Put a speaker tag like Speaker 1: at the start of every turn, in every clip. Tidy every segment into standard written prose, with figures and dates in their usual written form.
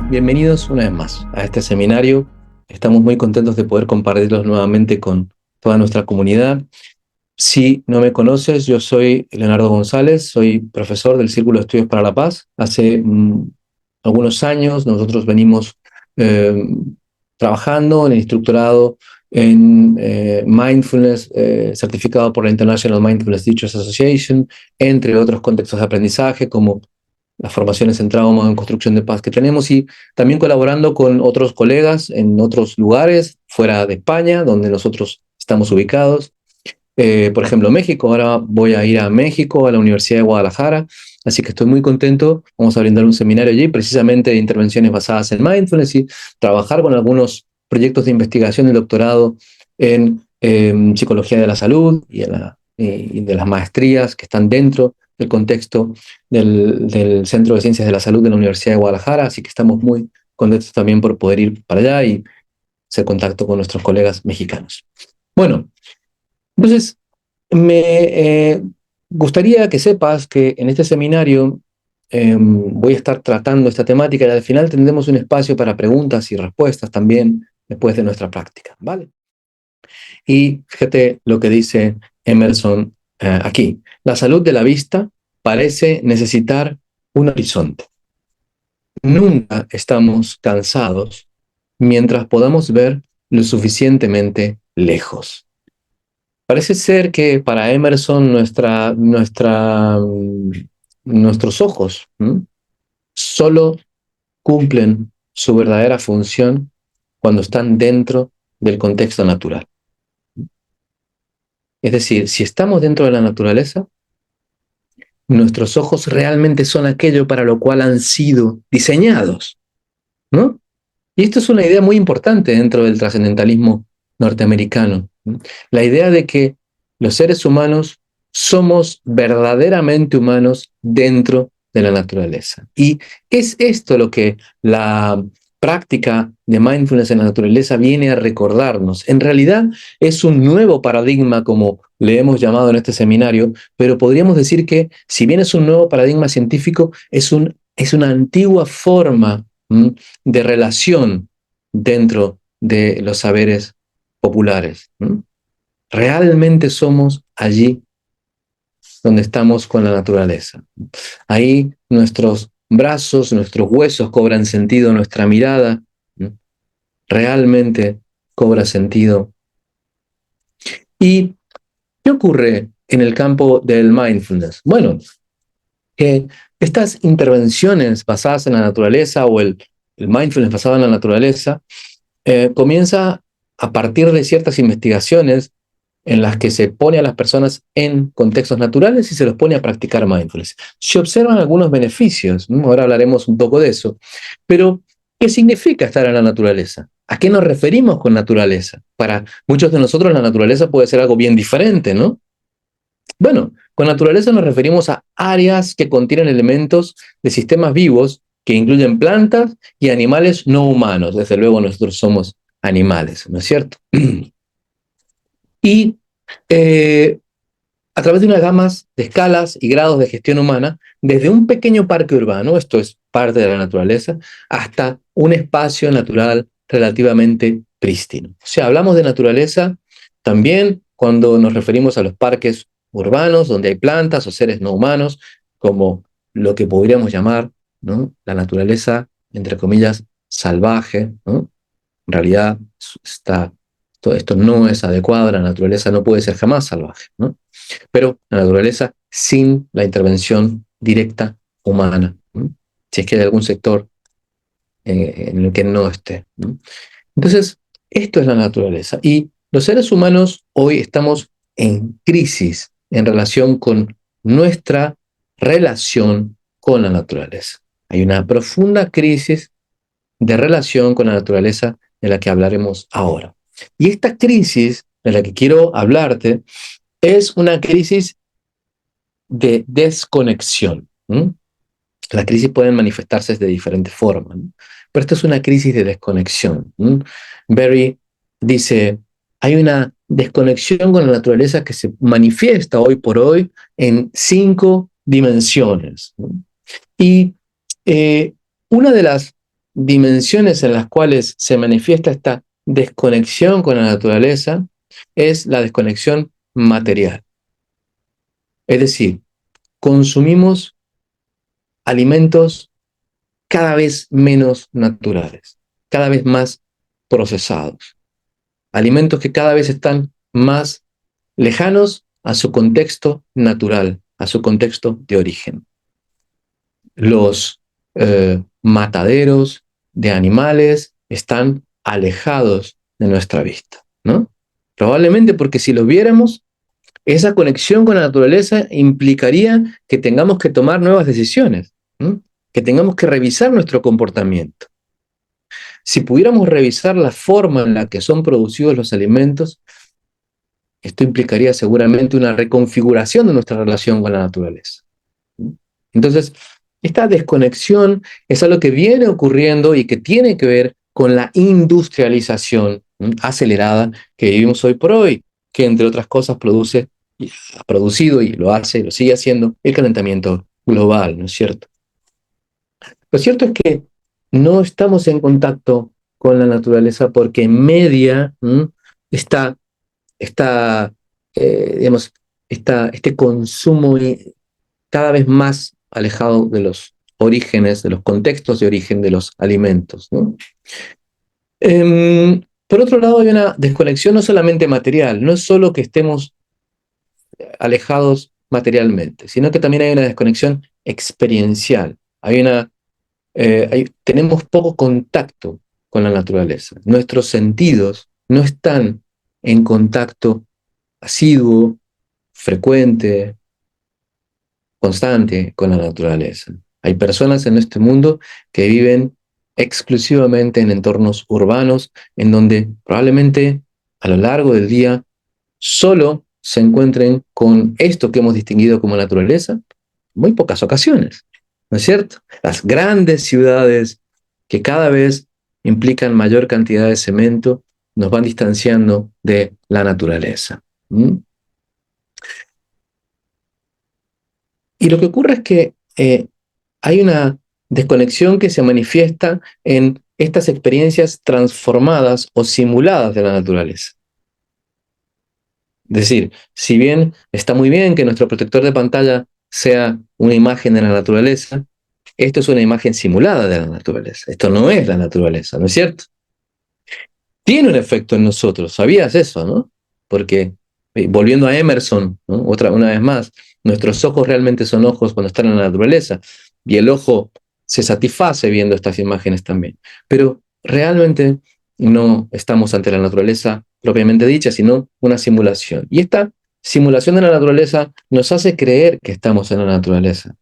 Speaker 1: Bienvenidos una vez más a este seminario. Estamos muy contentos de poder compartirlos nuevamente con toda nuestra comunidad. Si no me conoces, yo soy Leonardo González, soy profesor del Círculo de Estudios para la Paz. Hace algunos años nosotros venimos eh, trabajando en el instructorado en Mindfulness, certificado por la International Mindfulness Teachers Association, entre otros contextos de aprendizaje como las formaciones en trauma, en construcción de paz que tenemos, y también colaborando con otros colegas en otros lugares fuera de España, donde nosotros estamos ubicados. Por ejemplo, México. Ahora voy a ir a México, a la Universidad de Guadalajara, así que estoy muy contento. Vamos a brindar un seminario allí, precisamente de intervenciones basadas en mindfulness y trabajar con algunos proyectos de investigación y doctorado en psicología de la salud y de las maestrías que están dentro del contexto del Centro de Ciencias de la Salud de la Universidad de Guadalajara, así que estamos muy contentos también por poder ir para allá y hacer contacto con nuestros colegas mexicanos. Bueno, entonces, me gustaría que sepas que en este seminario voy a estar tratando esta temática y al final tendremos un espacio para preguntas y respuestas también después de nuestra práctica, ¿vale? Y fíjate lo que dice Emerson aquí. La salud de la vista parece necesitar un horizonte. Nunca estamos cansados mientras podamos ver lo suficientemente lejos. Parece ser que para Emerson nuestros ojos solo cumplen su verdadera función cuando están dentro del contexto natural. Es decir, si estamos dentro de la naturaleza, nuestros ojos realmente son aquello para lo cual han sido diseñados, ¿no? Y esto es una idea muy importante dentro del trascendentalismo norteamericano. La idea de que los seres humanos somos verdaderamente humanos dentro de la naturaleza. Y es esto lo que la práctica de mindfulness en la naturaleza viene a recordarnos. En realidad es un nuevo paradigma, como le hemos llamado en este seminario, pero podríamos decir que si bien es un nuevo paradigma científico, es una antigua forma de relación dentro de los saberes populares. Realmente somos allí donde estamos con la naturaleza. Ahí nuestros brazos, nuestros huesos cobran sentido, nuestra mirada realmente cobra sentido. ¿Y qué ocurre en el campo del mindfulness? Bueno, que estas intervenciones basadas en la naturaleza o el mindfulness basado en la naturaleza comienza a partir de ciertas investigaciones en las que se pone a las personas en contextos naturales y se los pone a practicar mindfulness. Se observan algunos beneficios, ¿no? Ahora hablaremos un poco de eso, pero ¿qué significa estar en la naturaleza? ¿A qué nos referimos con naturaleza? Para muchos de nosotros la naturaleza puede ser algo bien diferente, ¿no? Bueno, con naturaleza nos referimos a áreas que contienen elementos de sistemas vivos que incluyen plantas y animales no humanos. Desde luego nosotros somos animales, ¿no es cierto? Y eh, a través de unas gamas de escalas y grados de gestión humana, desde un pequeño parque urbano, esto es parte de la naturaleza, hasta un espacio natural relativamente prístino. O sea, hablamos de naturaleza también cuando nos referimos a los parques urbanos, donde hay plantas o seres no humanos, como lo que podríamos llamar, ¿no?, la naturaleza, entre comillas, salvaje, ¿no? En realidad, todo esto no es adecuado, la naturaleza no puede ser jamás salvaje, ¿no? Pero la naturaleza sin la intervención directa humana, ¿no?, si es que hay algún sector en el que no esté, ¿no? Entonces, esto es la naturaleza. Y los seres humanos hoy estamos en crisis en relación con nuestra relación con la naturaleza. Hay una profunda crisis de relación con la naturaleza de la que hablaremos ahora. Y esta crisis de la que quiero hablarte es una crisis de desconexión. Las crisis pueden manifestarse de diferentes formas, ¿no? Pero esta es una crisis de desconexión. Berry dice, hay una desconexión con la naturaleza que se manifiesta hoy por hoy en 5 dimensiones. Y una de las dimensiones en las cuales se manifiesta esta desconexión con la naturaleza es la desconexión material. Es decir, consumimos alimentos cada vez menos naturales, cada vez más procesados. Alimentos que cada vez están más lejanos a su contexto natural, a su contexto de origen. Los mataderos de animales están alejados de nuestra vista, ¿no? Probablemente porque si los viéramos, esa conexión con la naturaleza implicaría que tengamos que tomar nuevas decisiones, ¿no? Que tengamos que revisar nuestro comportamiento. Si pudiéramos revisar la forma en la que son producidos los alimentos, esto implicaría seguramente una reconfiguración de nuestra relación con la naturaleza. Entonces, esta desconexión es algo que viene ocurriendo y que tiene que ver con la industrialización acelerada que vivimos hoy por hoy, que entre otras cosas ha producido y lo hace, lo sigue haciendo, el calentamiento global, ¿no es cierto? Lo cierto es que no estamos en contacto con la naturaleza porque media está, está digamos, este consumo cada vez más alejado de los orígenes, de los contextos de origen de los alimentos, ¿no? Por otro lado, hay una desconexión no solamente material, no es solo que estemos alejados materialmente, sino que también hay una desconexión experiencial. Tenemos poco contacto con la naturaleza. Nuestros sentidos no están en contacto asiduo, frecuente, constante con la naturaleza. Hay personas en este mundo que viven exclusivamente en entornos urbanos, en donde probablemente a lo largo del día solo se encuentren con esto que hemos distinguido como naturaleza, muy pocas ocasiones, ¿no es cierto? Las grandes ciudades que cada vez implican mayor cantidad de cemento nos van distanciando de la naturaleza. ¿Mm? Y lo que ocurre es que hay una desconexión que se manifiesta en estas experiencias transformadas o simuladas de la naturaleza. Es decir, si bien está muy bien que nuestro protector de pantalla sea una imagen de la naturaleza, esto es una imagen simulada de la naturaleza. Esto no es la naturaleza, ¿no es cierto? Tiene un efecto en nosotros, ¿sabías eso, no? Porque, volviendo a Emerson, ¿no? Una vez más, nuestros ojos realmente son ojos cuando están en la naturaleza, y el ojo se satisface viendo estas imágenes también. Pero realmente no estamos ante la naturaleza propiamente dicha, sino una simulación. Y esta simulación de la naturaleza nos hace creer que estamos en la naturaleza,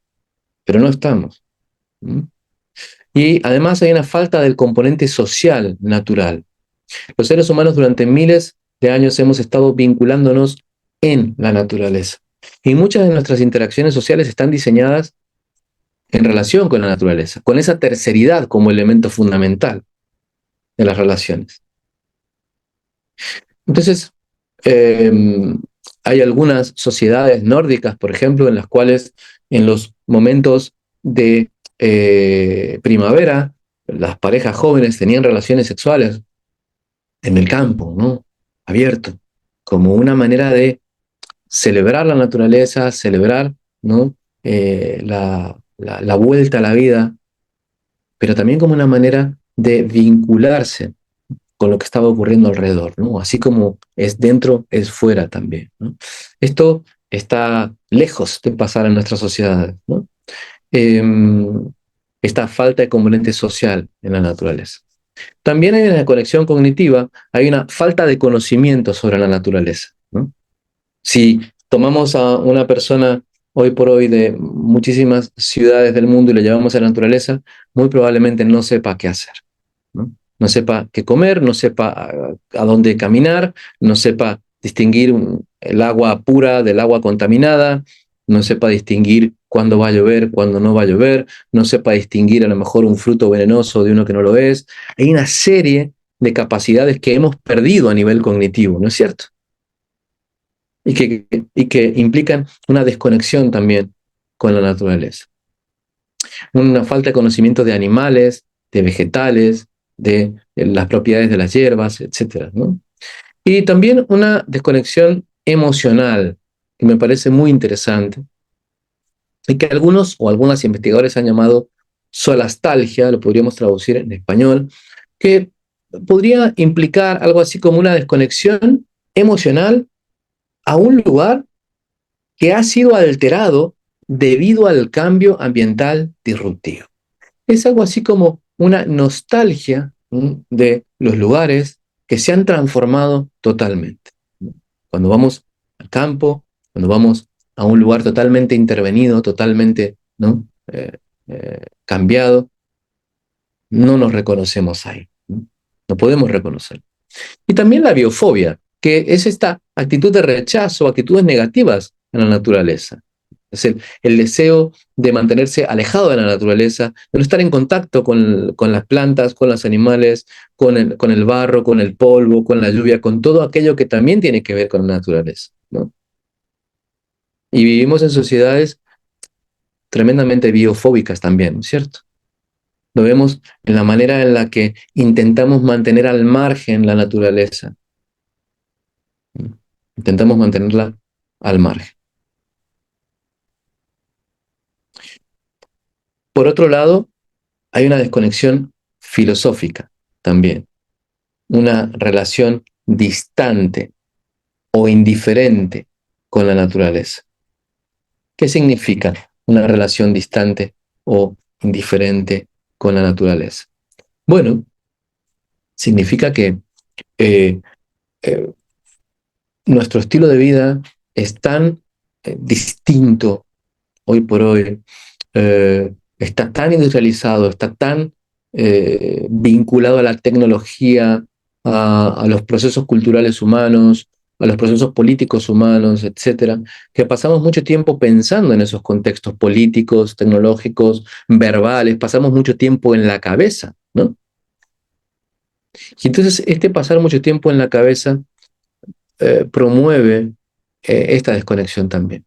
Speaker 1: pero no estamos. ¿Mm? Y además hay una falta del componente social natural. Los seres humanos durante miles de años hemos estado vinculándonos en la naturaleza. Y muchas de nuestras interacciones sociales están diseñadas en relación con la naturaleza, con esa terceridad como elemento fundamental de las relaciones. Entonces, eh, hay algunas sociedades nórdicas, por ejemplo, en las cuales en los momentos de primavera, las parejas jóvenes tenían relaciones sexuales en el campo, ¿no? Abierto, como una manera de celebrar la naturaleza, celebrar, ¿no? La vuelta a la vida, pero también como una manera de vincularse con lo que estaba ocurriendo alrededor, ¿no? Así como es dentro, es fuera también, ¿no? Esto está lejos de pasar en nuestras sociedades, ¿no? Eh, Esta falta de componente social en la naturaleza. También hay una conexión cognitiva, hay una falta de conocimiento sobre la naturaleza, ¿no? Si tomamos a una persona hoy por hoy de muchísimas ciudades del mundo y le llevamos a la naturaleza, muy probablemente no sepa qué hacer, ¿no? No sepa qué comer, no sepa a dónde caminar, no sepa distinguir el agua pura del agua contaminada, no sepa distinguir cuándo va a llover, cuándo no va a llover, no sepa distinguir a lo mejor un fruto venenoso de uno que no lo es. Hay una serie de capacidades que hemos perdido a nivel cognitivo, ¿no es cierto? Y que implican una desconexión también con la naturaleza. Una falta de conocimiento de animales, de vegetales, de las propiedades de las hierbas, etcétera, ¿no? Y también una desconexión emocional, que me parece muy interesante, y que algunos o algunas investigadores han llamado solastalgia, lo podríamos traducir en español, que podría implicar algo así como una desconexión emocional a un lugar que ha sido alterado debido al cambio ambiental disruptivo. Es algo así como una nostalgia de los lugares que se han transformado totalmente. Cuando vamos al campo, cuando vamos a un lugar totalmente intervenido, totalmente, ¿no? Cambiado, no nos reconocemos ahí. No podemos reconocer. Y también la biofobia, que es esta actitud de rechazo, actitudes negativas en la naturaleza. Es el deseo de mantenerse alejado de la naturaleza, de no estar en contacto con las plantas, con los animales, con el barro, con el polvo, con la lluvia, con todo aquello que también tiene que ver con la naturaleza, ¿no? Y vivimos en sociedades tremendamente biofóbicas también, ¿no es cierto? Lo vemos en la manera en la que intentamos mantener al margen la naturaleza. Intentamos mantenerla al margen. Por otro lado, hay una desconexión filosófica también, una relación distante o indiferente con la naturaleza. ¿Qué significa una relación distante o indiferente con la naturaleza? Bueno, significa que eh, eh, nuestro estilo de vida es tan distinto hoy por hoy, está tan industrializado, está tan vinculado a la tecnología, a los procesos culturales humanos, a los procesos políticos humanos, etcétera, que pasamos mucho tiempo pensando en esos contextos políticos, tecnológicos, verbales, pasamos mucho tiempo en la cabeza, ¿no? Y entonces este pasar mucho tiempo en la cabeza promueve esta desconexión también.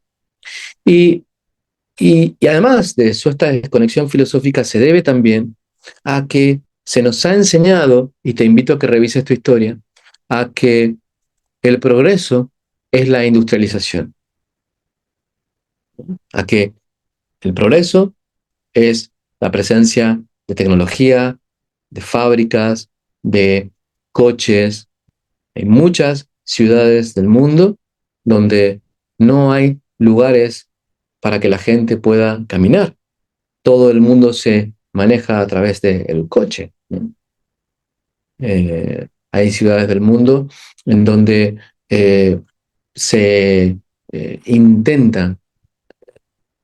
Speaker 1: Y y además de eso, esta desconexión filosófica se debe también a que se nos ha enseñado, y te invito a que revises tu historia, a que el progreso es la industrialización, a que el progreso es la presencia de tecnología, de fábricas, de coches, en muchas ciudades del mundo donde no hay lugares para que la gente pueda caminar. Todo el mundo se maneja a través del coche, ¿no? Hay ciudades del mundo en donde eh, se intenta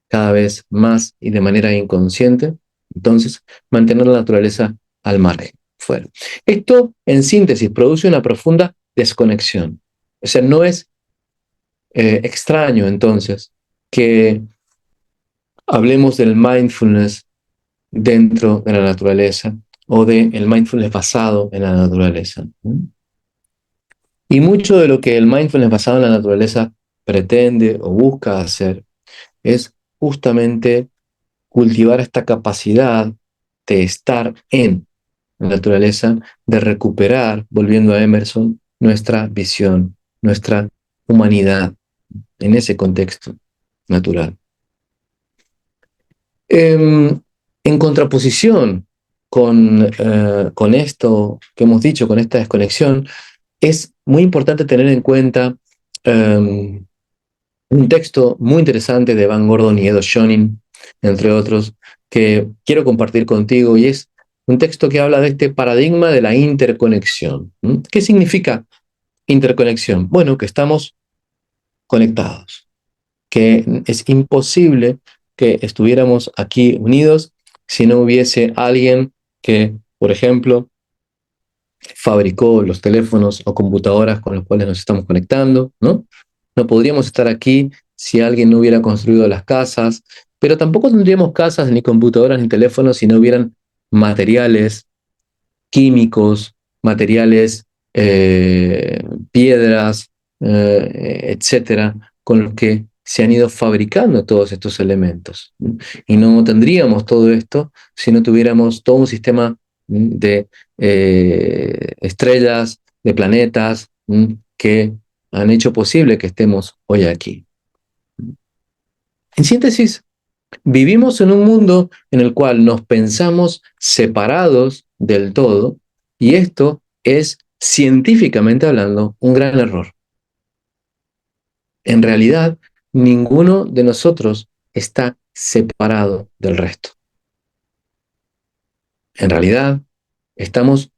Speaker 1: cada vez más y de manera inconsciente, entonces, mantener la naturaleza al margen, fuera. Esto, en síntesis, produce una profunda desconexión. O sea, no es extraño, entonces, que hablemos del mindfulness dentro de la naturaleza o del mindfulness basado en la naturaleza. Y mucho de lo que el mindfulness basado en la naturaleza pretende o busca hacer es justamente cultivar esta capacidad de estar en la naturaleza, de recuperar, volviendo a Emerson, nuestra visión, nuestra humanidad en ese contexto natural. En contraposición con esto que hemos dicho, con esta desconexión, es muy importante tener en cuenta um, un texto muy interesante de Van Gordon y Edo Shonin, entre otros, que quiero compartir contigo, y es un texto que habla de este paradigma de la interconexión. ¿Qué significa interconexión? Bueno, que estamos conectados, que es imposible que estuviéramos aquí unidos si no hubiese alguien que, por ejemplo, fabricó los teléfonos o computadoras con los cuales nos estamos conectando, ¿no? No podríamos estar aquí si alguien no hubiera construido las casas, pero tampoco tendríamos casas, ni computadoras, ni teléfonos si no hubieran materiales químicos, materiales, piedras, etcétera, con los que se han ido fabricando todos estos elementos. Y no tendríamos todo esto si no tuviéramos todo un sistema de estrellas, de planetas que han hecho posible que estemos hoy aquí. En síntesis, vivimos en un mundo en el cual nos pensamos separados del todo, y esto es, científicamente hablando, un gran error. En realidad, ninguno de nosotros está separado del resto. En realidad, estamos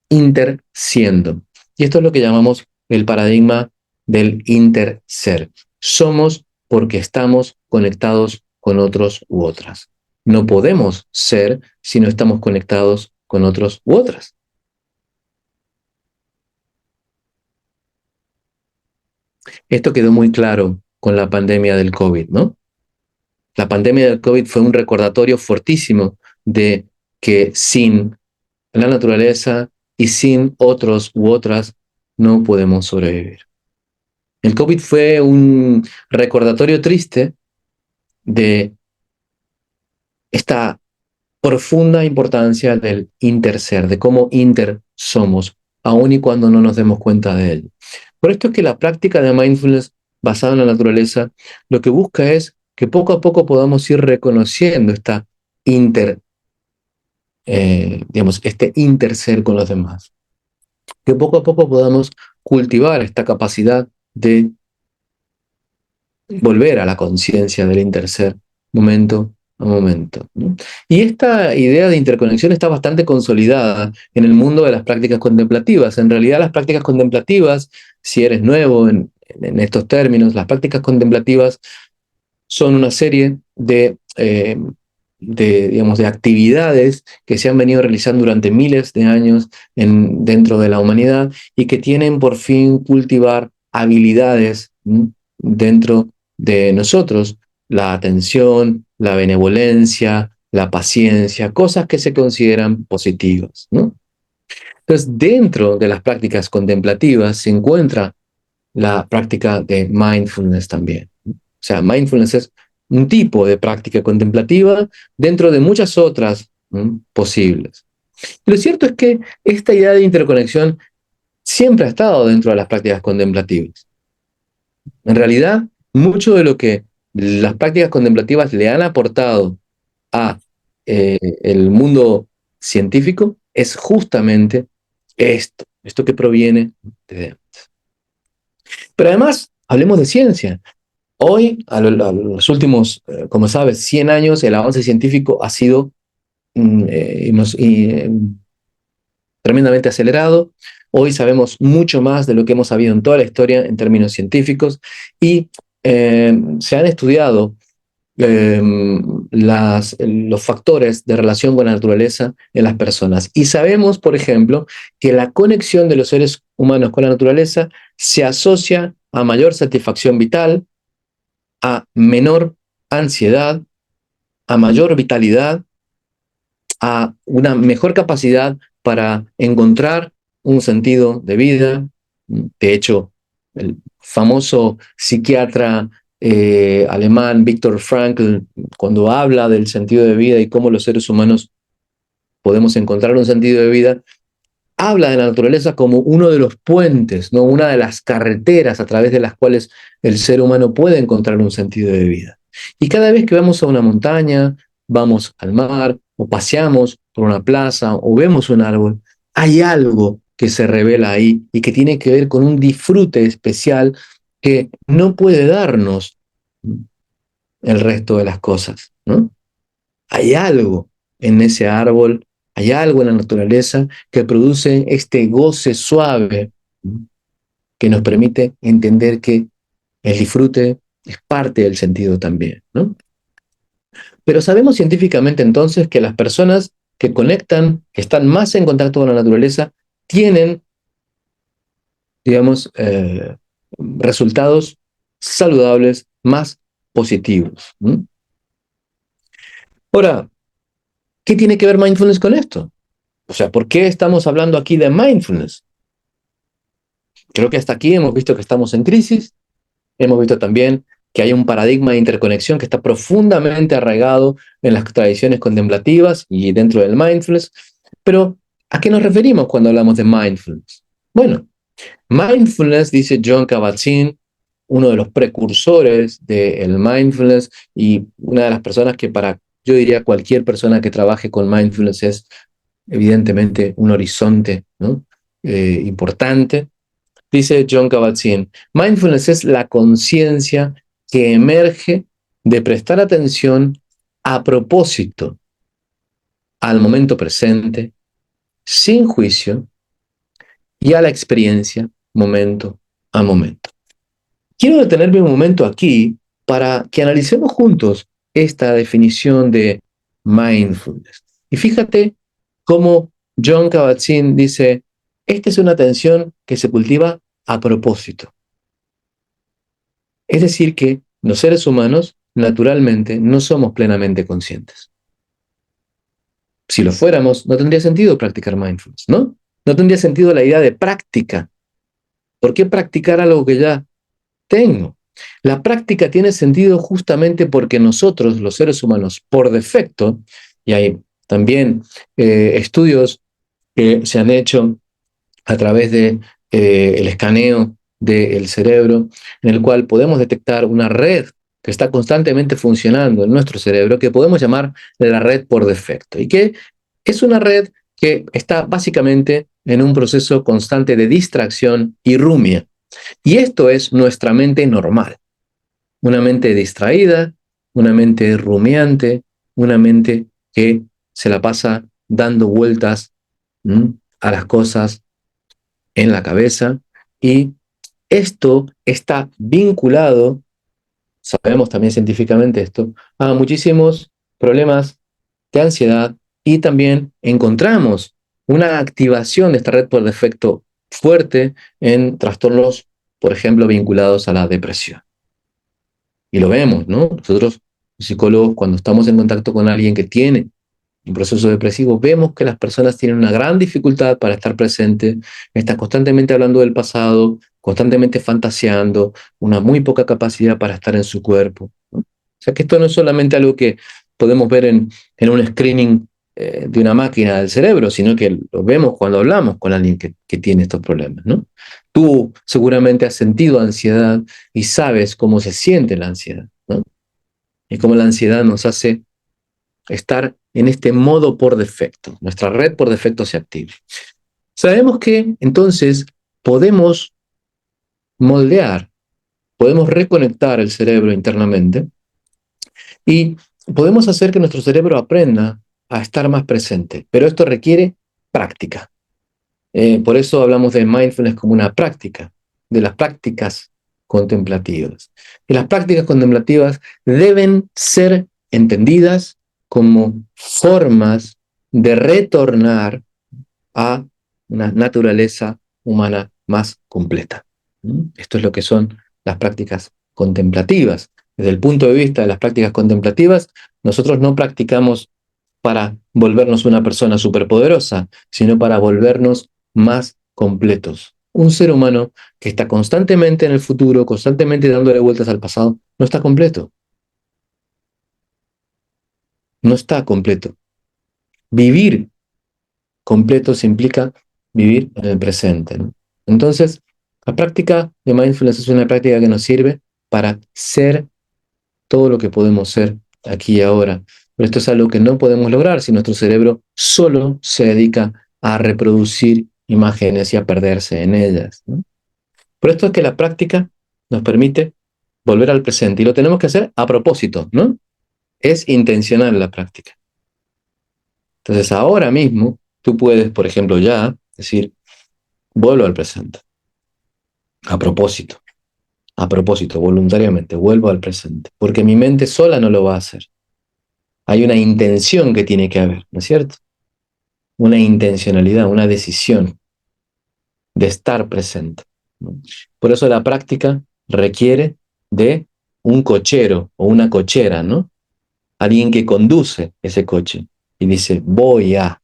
Speaker 1: intersiendo. Y esto es lo que llamamos el paradigma del interser. Somos porque estamos conectados con otros u otras. No podemos ser si no estamos conectados con otros u otras. Esto quedó muy claro con la pandemia del COVID, ¿no? La pandemia del COVID fue un recordatorio fortísimo de que sin la naturaleza y sin otros u otras no podemos sobrevivir. El COVID fue un recordatorio triste de esta profunda importancia del interser, de cómo inter somos, aun y cuando no nos demos cuenta de ello. Por esto es que la práctica de mindfulness basada en la naturaleza lo que busca es que poco a poco podamos ir reconociendo esta este interser con los demás. Que poco a poco podamos cultivar esta capacidad de volver a la conciencia del interser momento a momento, ¿no? Y esta idea de interconexión está bastante consolidada en el mundo de las prácticas contemplativas. En realidad, las prácticas contemplativas, si eres nuevo en estos términos, las prácticas contemplativas son una serie digamos, de actividades que se han venido realizando durante miles de años dentro de la humanidad y que tienen por fin cultivar habilidades dentro de nosotros, la atención, la benevolencia, la paciencia, cosas que se consideran positivas, ¿no? Entonces, dentro de las prácticas contemplativas se encuentra la práctica de mindfulness también. O sea, mindfulness es un tipo de práctica contemplativa dentro de muchas otras posibles. Lo cierto es que esta idea de interconexión siempre ha estado dentro de las prácticas contemplativas. En realidad, mucho de lo que las prácticas contemplativas le han aportado a el mundo científico es justamente esto que proviene de... Pero además, hablemos de ciencia. Hoy, a los últimos, como sabes, 100 años, el avance científico ha sido tremendamente acelerado. Hoy sabemos mucho más de lo que hemos sabido en toda la historia en términos científicos y se han estudiado eh, los factores de relación con la naturaleza en las personas. Y sabemos, por ejemplo, que la conexión de los seres humanos con la naturaleza se asocia a mayor satisfacción vital, a menor ansiedad, a mayor vitalidad, a una mejor capacidad para encontrar un sentido de vida. De hecho, el famoso psiquiatra alemán Viktor Frankl, cuando habla del sentido de vida y cómo los seres humanos podemos encontrar un sentido de vida, habla de la naturaleza como uno de los puentes, ¿no? Una de las carreteras a través de las cuales el ser humano puede encontrar un sentido de vida. Y cada vez que vamos a una montaña, vamos al mar, o paseamos por una plaza, o vemos un árbol, hay algo que se revela ahí y que tiene que ver con un disfrute especial que no puede darnos el resto de las cosas, ¿no? Hay algo en ese árbol, hay algo en la naturaleza que produce este goce suave que nos permite entender que el disfrute es parte del sentido también, ¿no? Pero sabemos científicamente entonces que las personas que conectan, que están más en contacto con la naturaleza, tienen, digamos, resultados saludables más positivos. Ahora, ¿qué tiene que ver mindfulness con esto? O sea, ¿por qué estamos hablando aquí de mindfulness? Creo que hasta aquí hemos visto que estamos en crisis, hemos visto también que hay un paradigma de interconexión que está profundamente arraigado en las tradiciones contemplativas y dentro del mindfulness. Pero, ¿a qué nos referimos cuando hablamos de mindfulness? Bueno, mindfulness, dice Jon Kabat-Zinn, uno de los precursores del mindfulness y una de las personas que yo diría, cualquier persona que trabaje con mindfulness es evidentemente un horizonte, ¿no? Importante. Dice Jon Kabat-Zinn, mindfulness es la conciencia que emerge de prestar atención a propósito al momento presente, sin juicio, y a la experiencia momento a momento. Quiero detenerme un momento aquí para que analicemos juntos esta definición de mindfulness. Y fíjate cómo Jon Kabat-Zinn dice, esta es una atención que se cultiva a propósito. Es decir, que los seres humanos, naturalmente, no somos plenamente conscientes. Si lo fuéramos, no tendría sentido practicar mindfulness, ¿no? No tendría sentido la idea de práctica. ¿Por qué practicar algo que ya tengo? La práctica tiene sentido justamente porque nosotros, los seres humanos, por defecto, y hay también estudios que se han hecho a través de el escaneo del cerebro, en el cual podemos detectar una red que está constantemente funcionando en nuestro cerebro, que podemos llamar la red por defecto, y que es una red que está básicamente en un proceso constante de distracción y rumia. Y esto es nuestra mente normal, una mente distraída, una mente rumiante, una mente que se la pasa dando vueltas a las cosas en la cabeza, y esto está vinculado, sabemos también científicamente esto, a muchísimos problemas de ansiedad, y también encontramos una activación de esta red por defecto fuerte en trastornos, por ejemplo, vinculados a la depresión. Y lo vemos, ¿no? Nosotros, los psicólogos, cuando estamos en contacto con alguien que tiene un proceso depresivo, vemos que las personas tienen una gran dificultad para estar presentes, están constantemente hablando del pasado, constantemente fantaseando, una muy poca capacidad para estar en su cuerpo, ¿no? O sea que esto no es solamente algo que podemos ver en un screening de una máquina del cerebro, sino que lo vemos cuando hablamos con alguien que tiene estos problemas, ¿no? Tú seguramente has sentido ansiedad y sabes cómo se siente la ansiedad, ¿no? Y cómo la ansiedad nos hace estar en este modo por defecto. Nuestra red por defecto se activa. Sabemos que entonces podemos moldear, podemos reconectar el cerebro internamente y podemos hacer que nuestro cerebro aprenda a estar más presente. Pero esto requiere práctica. Por eso hablamos de mindfulness como una práctica, de las prácticas contemplativas. Y las prácticas contemplativas deben ser entendidas como formas de retornar a una naturaleza humana más completa. Esto es lo que son las prácticas contemplativas. Desde el punto de vista de las prácticas contemplativas, nosotros no practicamos para volvernos una persona superpoderosa, sino para volvernos más completos. Un ser humano que está constantemente en el futuro, constantemente dándole vueltas al pasado, no está completo. No está completo. Vivir completos implica vivir en el presente, ¿no? Entonces, la práctica de mindfulness es una práctica que nos sirve para ser todo lo que podemos ser aquí y ahora. Pero esto es algo que no podemos lograr si nuestro cerebro solo se dedica a reproducir imágenes y a perderse en ellas, ¿no? Por esto es que la práctica nos permite volver al presente y lo tenemos que hacer a propósito, ¿no? Es intencional la práctica. Entonces ahora mismo tú puedes, por ejemplo, ya decir, vuelvo al presente, a propósito, voluntariamente, vuelvo al presente, porque mi mente sola no lo va a hacer. Hay una intención que tiene que haber, ¿no es cierto? Una intencionalidad, una decisión de estar presente, ¿no? Por eso la práctica requiere de un cochero o una cochera, ¿no? Alguien que conduce ese coche y dice, voy a.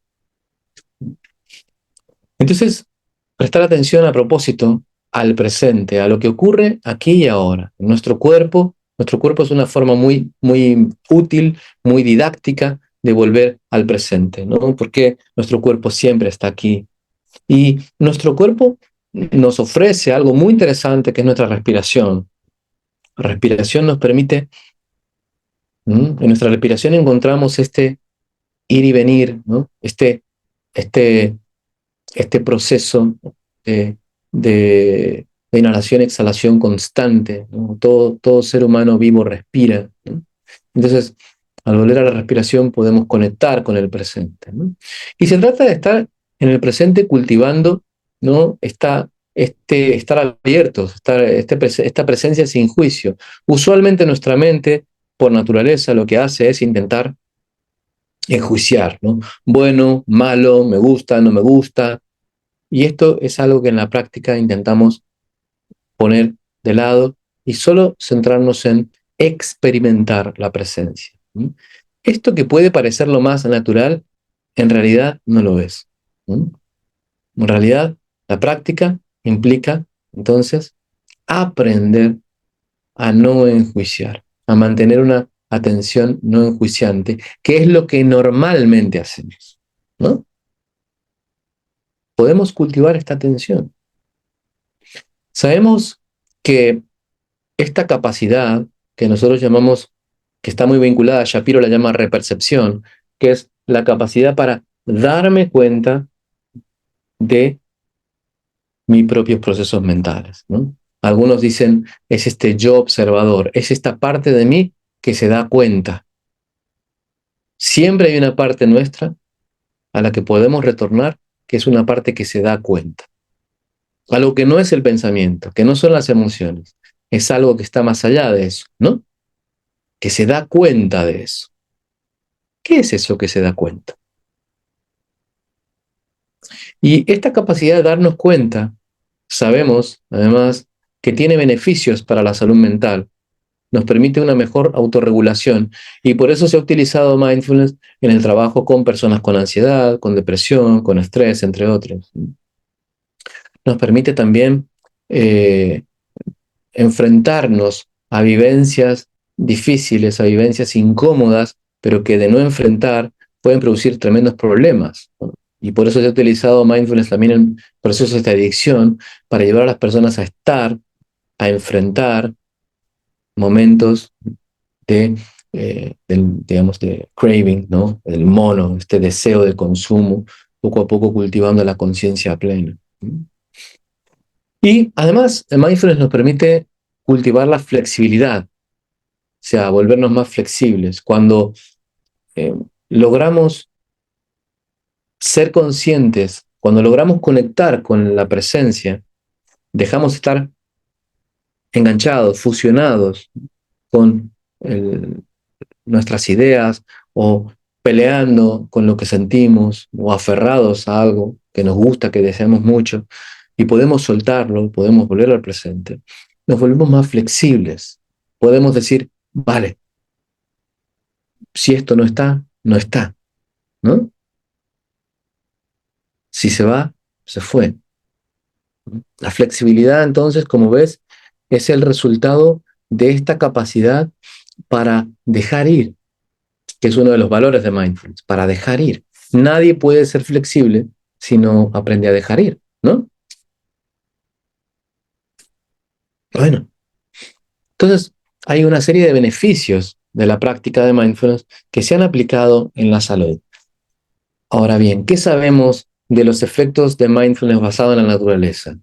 Speaker 1: Entonces, prestar atención a propósito al presente, a lo que ocurre aquí y ahora. Nuestro cuerpo es una forma muy, muy útil, muy didáctica de volver al presente, ¿no? Porque nuestro cuerpo siempre está aquí. Y nuestro cuerpo nos ofrece algo muy interesante que es nuestra respiración. La respiración nos permite, en nuestra respiración encontramos este ir y venir, ¿no? Este, este proceso de, de inhalación-exhalación constante, ¿no? Todo ser humano vivo respira, ¿no? Entonces, al volver a la respiración podemos conectar con el presente, ¿no? Y se trata de estar en el presente cultivando, ¿no? Estar abiertos, esta presencia sin juicio. Usualmente nuestra mente, por naturaleza, lo que hace es intentar enjuiciar, ¿no? Bueno, malo, me gusta, no me gusta. Y esto es algo que en la práctica intentamos poner de lado y solo centrarnos en experimentar la presencia. ¿Mm? Esto que puede parecer lo más natural, en realidad no lo es. ¿Mm? En realidad, la práctica implica, entonces, aprender a no enjuiciar, a mantener una atención no enjuiciante, que es lo que normalmente hacemos, ¿no? Podemos cultivar esta atención. Sabemos que esta capacidad que nosotros llamamos, que está muy vinculada, Shapiro la llama repercepción, que es la capacidad para darme cuenta de mis propios procesos mentales, ¿no? Algunos dicen, es este yo observador, es esta parte de mí que se da cuenta. Siempre hay una parte nuestra a la que podemos retornar, que es una parte que se da cuenta. Algo que no es el pensamiento, que no son las emociones, es algo que está más allá de eso, ¿no? Que se da cuenta de eso. ¿Qué es eso que se da cuenta? Y esta capacidad de darnos cuenta, sabemos, además, que tiene beneficios para la salud mental, nos permite una mejor autorregulación y por eso se ha utilizado mindfulness en el trabajo con personas con ansiedad, con depresión, con estrés, entre otros. Nos permite también eh, enfrentarnos a vivencias difíciles, a vivencias incómodas, pero que de no enfrentar pueden producir tremendos problemas, ¿no? Y por eso se ha utilizado mindfulness también en procesos de adicción para llevar a las personas a estar, a enfrentar momentos digamos, de craving, ¿no? El mono, este deseo de consumo, poco a poco cultivando la conciencia plena. Y además, el mindfulness nos permite cultivar la flexibilidad, o sea, volvernos más flexibles. Cuando eh, logramos ser conscientes, cuando logramos conectar con la presencia, dejamos de estar enganchados, fusionados con el, nuestras ideas o peleando con lo que sentimos o aferrados a algo que nos gusta, que deseamos mucho, y podemos soltarlo, podemos volver al presente, nos volvemos más flexibles. Podemos decir, vale, si esto no está, no está, ¿no? Si se va, se fue. La flexibilidad, entonces, como ves, es el resultado de esta capacidad para dejar ir, que es uno de los valores de mindfulness, para dejar ir. Nadie puede ser flexible si no aprende a dejar ir, ¿no? Bueno, entonces hay una serie de beneficios de la práctica de mindfulness que se han aplicado en la salud. Ahora bien, ¿qué sabemos de los efectos de mindfulness basado en la naturaleza?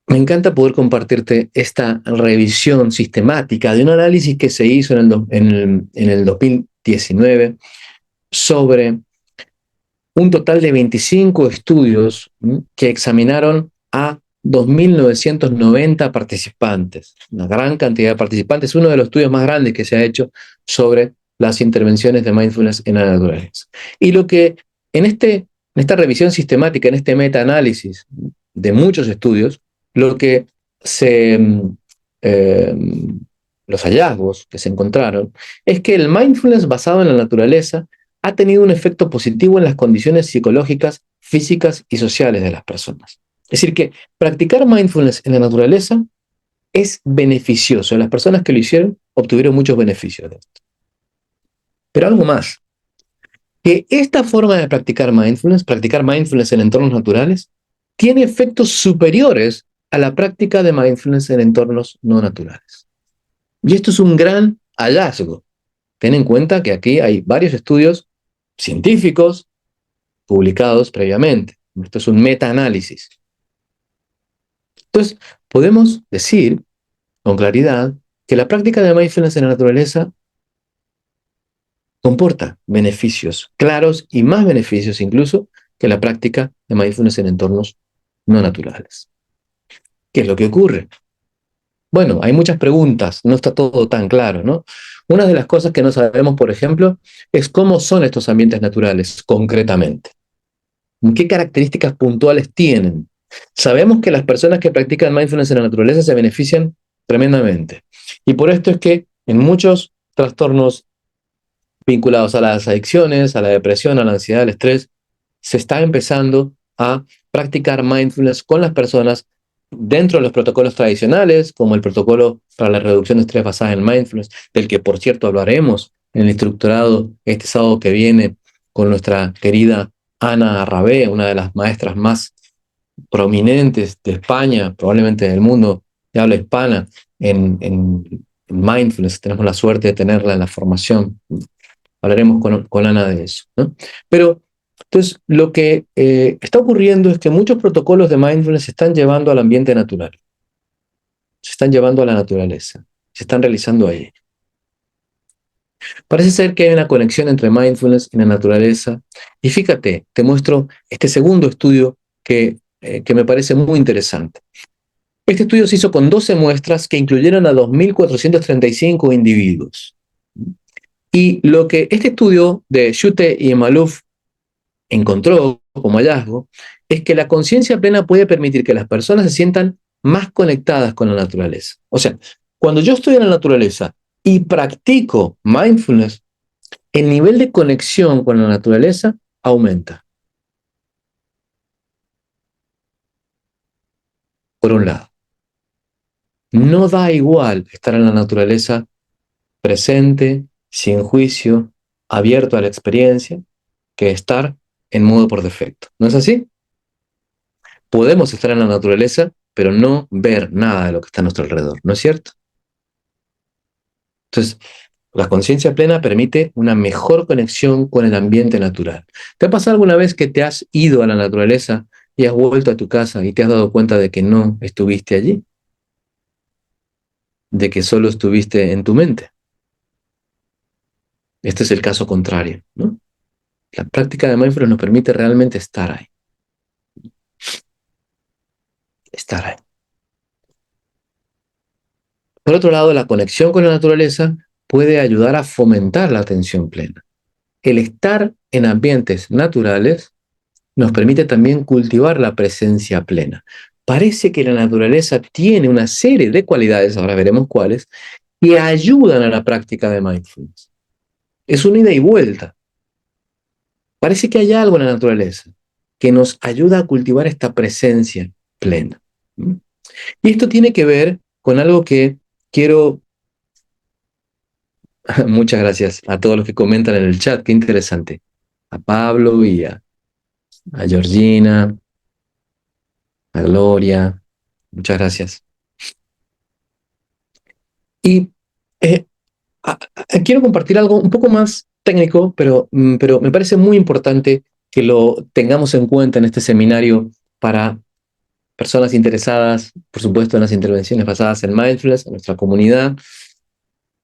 Speaker 1: Me encanta poder compartirte esta revisión sistemática de un análisis que se hizo en el 2019 sobre un total de 25 estudios que examinaron a 2.990 participantes, una gran cantidad de participantes, uno de los estudios más grandes que se ha hecho sobre las intervenciones de mindfulness en la naturaleza. Y lo que en esta revisión sistemática, en este metaanálisis de muchos estudios, lo que se, eh, los hallazgos que se encontraron es que el mindfulness basado en la naturaleza ha tenido un efecto positivo en las condiciones psicológicas, físicas y sociales de las personas. Es decir, que practicar mindfulness en la naturaleza es beneficioso. Las personas que lo hicieron obtuvieron muchos beneficios de esto. Pero algo más, que esta forma de practicar mindfulness en entornos naturales, tiene efectos superiores a la práctica de mindfulness en entornos no naturales. Y esto es un gran hallazgo. Ten en cuenta que aquí hay varios estudios científicos publicados previamente. Esto es un metaanálisis. Entonces, podemos decir con claridad que la práctica de mindfulness en la naturaleza comporta beneficios claros y más beneficios incluso que la práctica de mindfulness en entornos no naturales. ¿Qué es lo que ocurre? Bueno, hay muchas preguntas, no está todo tan claro, ¿no? Una de las cosas que no sabemos, por ejemplo, es cómo son estos ambientes naturales concretamente. ¿Qué características puntuales tienen? Sabemos que las personas que practican mindfulness en la naturaleza se benefician tremendamente. Y por esto es que en muchos trastornos vinculados a las adicciones, a la depresión, a la ansiedad, al estrés, se está empezando a practicar mindfulness con las personas dentro de los protocolos tradicionales, como el protocolo para la reducción de estrés basada en mindfulness, del que por cierto hablaremos en el instructorado este sábado que viene con nuestra querida Ana Arrabé, una de las maestras más prominentes de España, probablemente del mundo de habla hispana, en mindfulness. Tenemos la suerte de tenerla en la formación. Hablaremos con Ana de eso, ¿no? Pero, entonces, lo que está ocurriendo es que muchos protocolos de mindfulness se están llevando al ambiente natural, se están llevando a la naturaleza, se están realizando ahí. Parece ser que hay una conexión entre mindfulness y la naturaleza. Y fíjate, te muestro este segundo estudio que me parece muy interesante. Este estudio se hizo con 12 muestras que incluyeron a 2.435 individuos. Y lo que este estudio de Schutte y Malouf encontró como hallazgo es que la conciencia plena puede permitir que las personas se sientan más conectadas con la naturaleza. O sea, cuando yo estoy en la naturaleza y practico mindfulness, el nivel de conexión con la naturaleza aumenta, por un lado. No da igual estar en la naturaleza presente, sin juicio, abierto a la experiencia, que estar en modo por defecto. ¿No es así? Podemos estar en la naturaleza, pero no ver nada de lo que está a nuestro alrededor, ¿no es cierto? Entonces, la conciencia plena permite una mejor conexión con el ambiente natural. ¿Te ha pasado alguna vez que te has ido a la naturaleza y has vuelto a tu casa y te has dado cuenta de que no estuviste allí? De que solo estuviste en tu mente. Este es el caso contrario, ¿no? La práctica de mindfulness nos permite realmente estar ahí. Estar ahí. Por otro lado, la conexión con la naturaleza puede ayudar a fomentar la atención plena. El estar en ambientes naturales nos permite también cultivar la presencia plena. Parece que la naturaleza tiene una serie de cualidades, ahora veremos cuáles, que ayudan a la práctica de mindfulness. Es una ida y vuelta. Parece que hay algo en la naturaleza que nos ayuda a cultivar esta presencia plena. Y esto tiene que ver con algo que quiero. Muchas gracias a todos los que comentan en el chat, qué interesante. A Pablo y a Georgina, a Gloria, muchas gracias. Y eh, quiero compartir algo un poco más técnico, pero me parece muy importante que lo tengamos en cuenta en este seminario para personas interesadas, por supuesto, en las intervenciones basadas en mindfulness, en nuestra comunidad.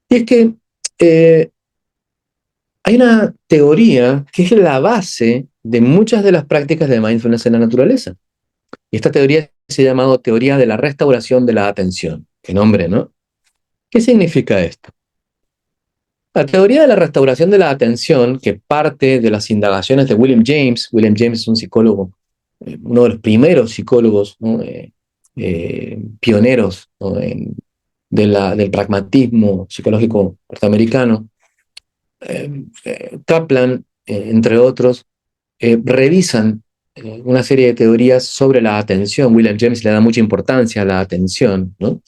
Speaker 1: Y es que eh, hay una teoría que es la base de muchas de las prácticas de mindfulness en la naturaleza. Y esta teoría se ha llamado teoría de la restauración de la atención. Qué nombre, ¿no? ¿Qué significa esto? La teoría de la restauración de la atención, que parte de las indagaciones de William James es un psicólogo, uno de los primeros psicólogos, ¿no? Pioneros, ¿no? Del pragmatismo psicológico norteamericano. Kaplan, entre otros, revisan una serie de teorías sobre la atención. William James le da mucha importancia a la atención, ¿no?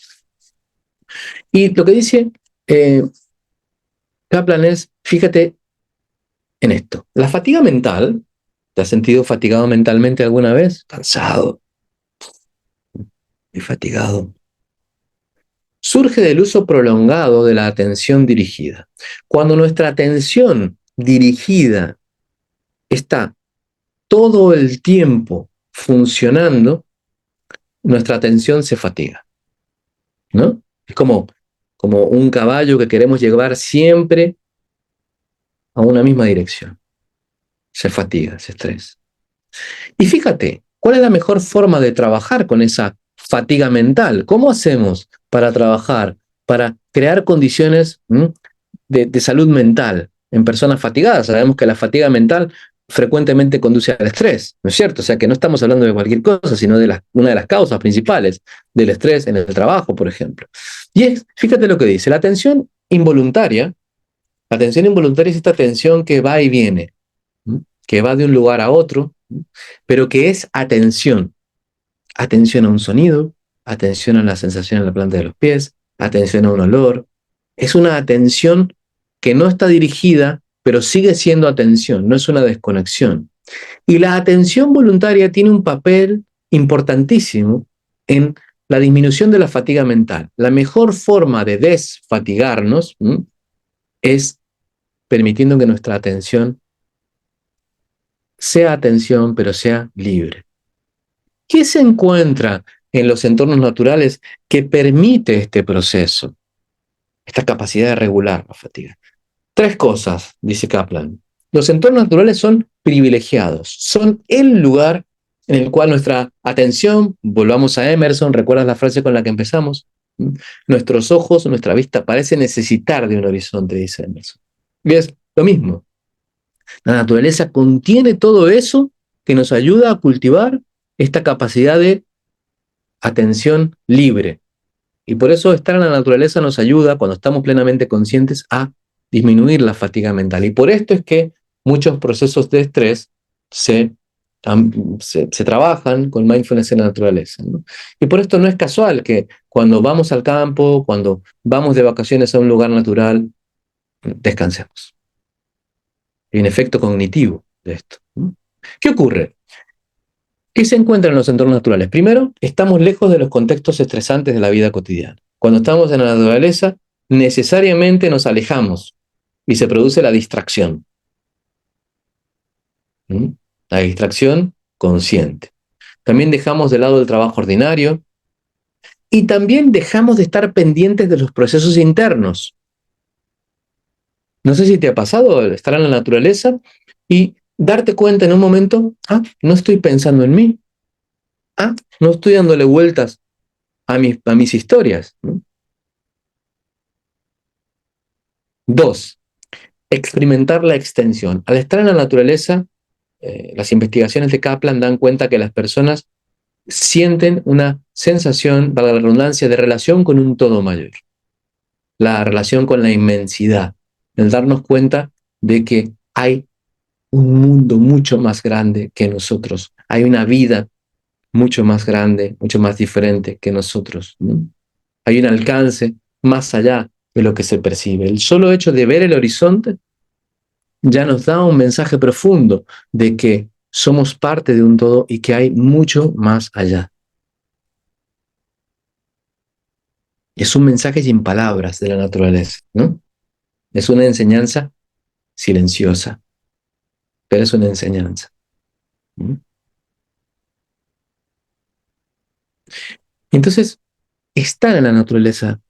Speaker 1: Y lo que dice Kaplan es, fíjate en esto. La fatiga mental, ¿te has sentido fatigado mentalmente alguna vez? Cansado y fatigado. Surge del uso prolongado de la atención dirigida. Cuando nuestra atención dirigida está todo el tiempo funcionando, nuestra atención se fatiga, ¿no? Es como un caballo que queremos llevar siempre a una misma dirección. Se fatiga, se estresa. Y fíjate, ¿cuál es la mejor forma de trabajar con esa fatiga mental? ¿Cómo hacemos para trabajar, para crear condiciones de salud mental en personas fatigadas? Sabemos que la fatiga mental frecuentemente conduce al estrés, ¿no es cierto? O sea que no estamos hablando de cualquier cosa, sino de una de las causas principales del estrés en el trabajo, por ejemplo. Y fíjate lo que dice, la atención involuntaria es esta atención que va y viene, que va de un lugar a otro, pero que es atención. Atención a un sonido, atención a la sensación en la planta de los pies, atención a un olor. Es una atención que no está dirigida, pero sigue siendo atención, no es una desconexión. Y la atención voluntaria tiene un papel importantísimo en la disminución de la fatiga mental. La mejor forma de desfatigarnos es permitiendo que nuestra atención sea atención, pero sea libre. ¿Qué se encuentra en los entornos naturales que permite este proceso, esta capacidad de regular la fatiga? Tres cosas, dice Kaplan. Los entornos naturales son privilegiados, son el lugar en el cual nuestra atención, volvamos a Emerson, ¿recuerdas la frase con la que empezamos? Nuestros ojos, nuestra vista parece necesitar de un horizonte, dice Emerson. Y es lo mismo. La naturaleza contiene todo eso que nos ayuda a cultivar esta capacidad de atención libre. Y por eso estar en la naturaleza nos ayuda, cuando estamos plenamente conscientes, a disminuir la fatiga mental. Y por esto es que muchos procesos de estrés se trabajan con mindfulness en la naturaleza, ¿no? Y por esto no es casual que cuando vamos al campo, cuando vamos de vacaciones a un lugar natural, descansemos. Hay un efecto cognitivo de esto, ¿no? ¿Qué ocurre? ¿Qué se encuentra en los entornos naturales? Primero, estamos lejos de los contextos estresantes de la vida cotidiana. Cuando estamos en la naturaleza, necesariamente nos alejamos y se produce la distracción. La distracción consciente. También dejamos de lado el trabajo ordinario y también dejamos de estar pendientes de los procesos internos. No sé si te ha pasado estar en la naturaleza y darte cuenta en un momento, no estoy pensando en mí, no estoy dándole vueltas a mis historias, ¿no? Dos, experimentar la extensión. Al estar en la naturaleza, las investigaciones de Kaplan dan cuenta que las personas sienten una sensación, valga la redundancia, de relación con un todo mayor. La relación con la inmensidad. El darnos cuenta de que hay un mundo mucho más grande que nosotros. Hay una vida mucho más grande, mucho más diferente que nosotros, ¿no? Hay un alcance más allá de lo que se percibe. El solo hecho de ver el horizonte ya nos da un mensaje profundo de que somos parte de un todo y que hay mucho más allá. Es un mensaje sin palabras de la naturaleza, ¿no? Es una enseñanza silenciosa, pero es una enseñanza, ¿no? Entonces, estar en la naturaleza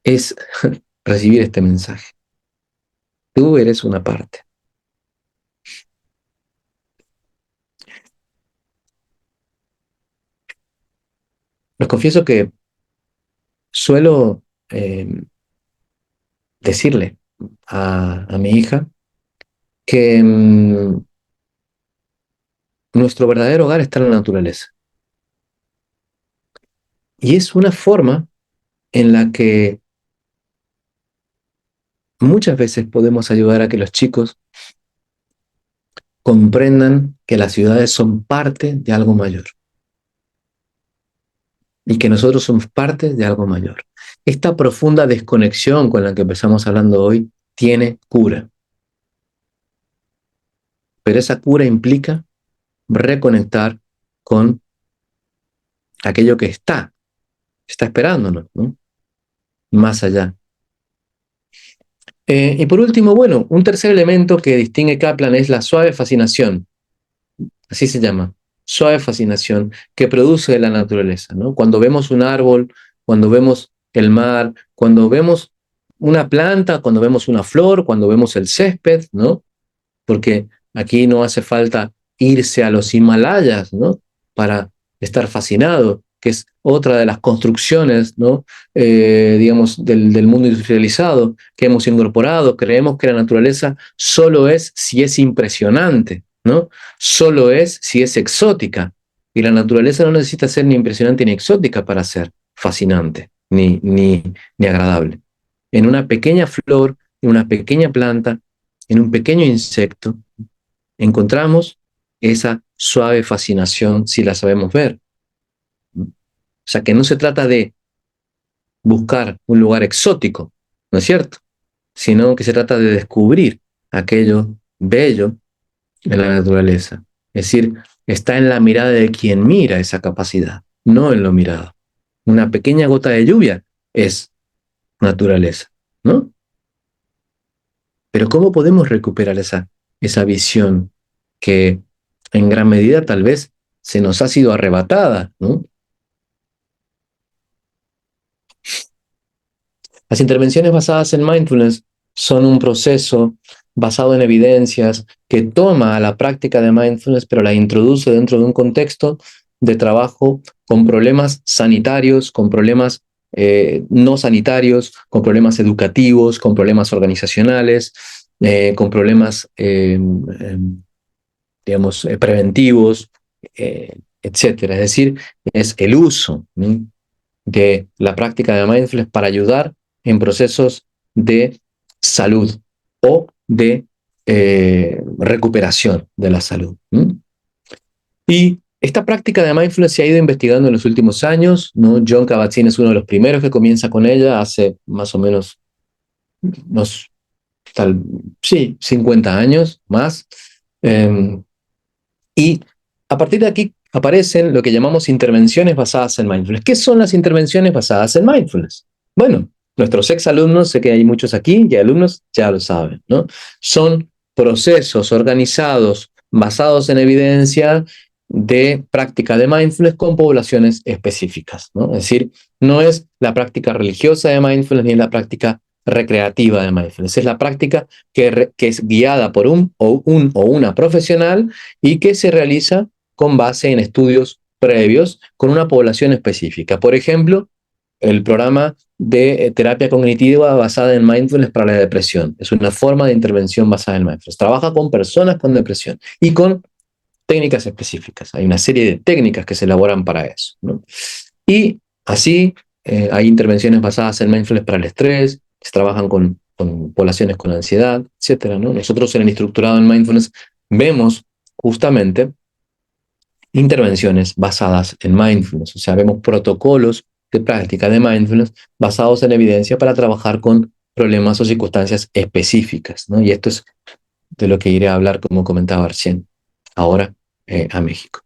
Speaker 1: es recibir este mensaje. Tú eres una parte. Les confieso que suelo decirle a mi hija que nuestro verdadero hogar está en la naturaleza. Y es una forma en la que muchas veces podemos ayudar a que los chicos comprendan que las ciudades son parte de algo mayor y que nosotros somos parte de algo mayor. Esta profunda desconexión con la que empezamos hablando hoy tiene cura. pero esa cura implica reconectar con aquello que está esperándonos, ¿no? Más allá. Y por último, bueno, un tercer elemento que distingue Kaplan es la suave fascinación, así se llama, suave fascinación que produce la naturaleza, ¿no? Cuando vemos un árbol, cuando vemos el mar, cuando vemos una planta, cuando vemos una flor, cuando vemos el césped, ¿no? Porque aquí no hace falta irse a los Himalayas, ¿no? Para estar fascinado, que es otra de las construcciones, ¿no? Digamos, del mundo industrializado que hemos incorporado. Creemos que la naturaleza solo es si es impresionante, ¿no? Solo es si es exótica. Y la naturaleza no necesita ser ni impresionante ni exótica para ser fascinante, ni agradable. En una pequeña flor, en una pequeña planta, en un pequeño insecto, encontramos esa suave fascinación si la sabemos ver. O sea, que no se trata de buscar un lugar exótico, ¿no es cierto? Sino que se trata de descubrir aquello bello en la naturaleza. Es decir, está en la mirada de quien mira esa capacidad, no en lo mirado. Una pequeña gota de lluvia es naturaleza, ¿no? Pero ¿cómo podemos recuperar esa visión que en gran medida tal vez se nos ha sido arrebatada, ¿no? Las intervenciones basadas en mindfulness son un proceso basado en evidencias que toma a la práctica de mindfulness, pero la introduce dentro de un contexto de trabajo con problemas sanitarios, con problemas no sanitarios, con problemas educativos, con problemas organizacionales, con problemas, digamos, preventivos, etcétera. Es decir, es el uso, ¿no?, de la práctica de mindfulness para ayudar en procesos de salud o de recuperación de la salud. Y esta práctica de mindfulness se ha ido investigando en los últimos años, ¿no? Jon Kabat-Zinn es uno de los primeros que comienza con ella hace más o menos unos, sí, 50 años más. Y a partir de aquí aparecen lo que llamamos intervenciones basadas en mindfulness. ¿Qué son las intervenciones basadas en mindfulness? Bueno, nuestros exalumnos, sé que hay muchos aquí y alumnos ya lo saben, ¿no? Son procesos organizados basados en evidencia de práctica de mindfulness con poblaciones específicas, ¿no? Es decir, no es la práctica religiosa de mindfulness ni es la práctica recreativa de mindfulness, es la práctica que es guiada por un o una profesional y que se realiza con base en estudios previos con una población específica. Por ejemplo, el programa de terapia cognitiva basada en mindfulness para la depresión. Es una forma de intervención basada en mindfulness. Trabaja con personas con depresión y con técnicas específicas. Hay una serie de técnicas que se elaboran para eso, ¿no? Y así hay intervenciones basadas en mindfulness para el estrés, que se trabajan con poblaciones con ansiedad, etcétera, ¿no? Nosotros en el instructorado en mindfulness vemos justamente intervenciones basadas en mindfulness, o sea, vemos protocolos de práctica de mindfulness basados en evidencia para trabajar con problemas o circunstancias específicas, ¿no? Y esto es de lo que iré a hablar, como comentaba recién, ahora a México.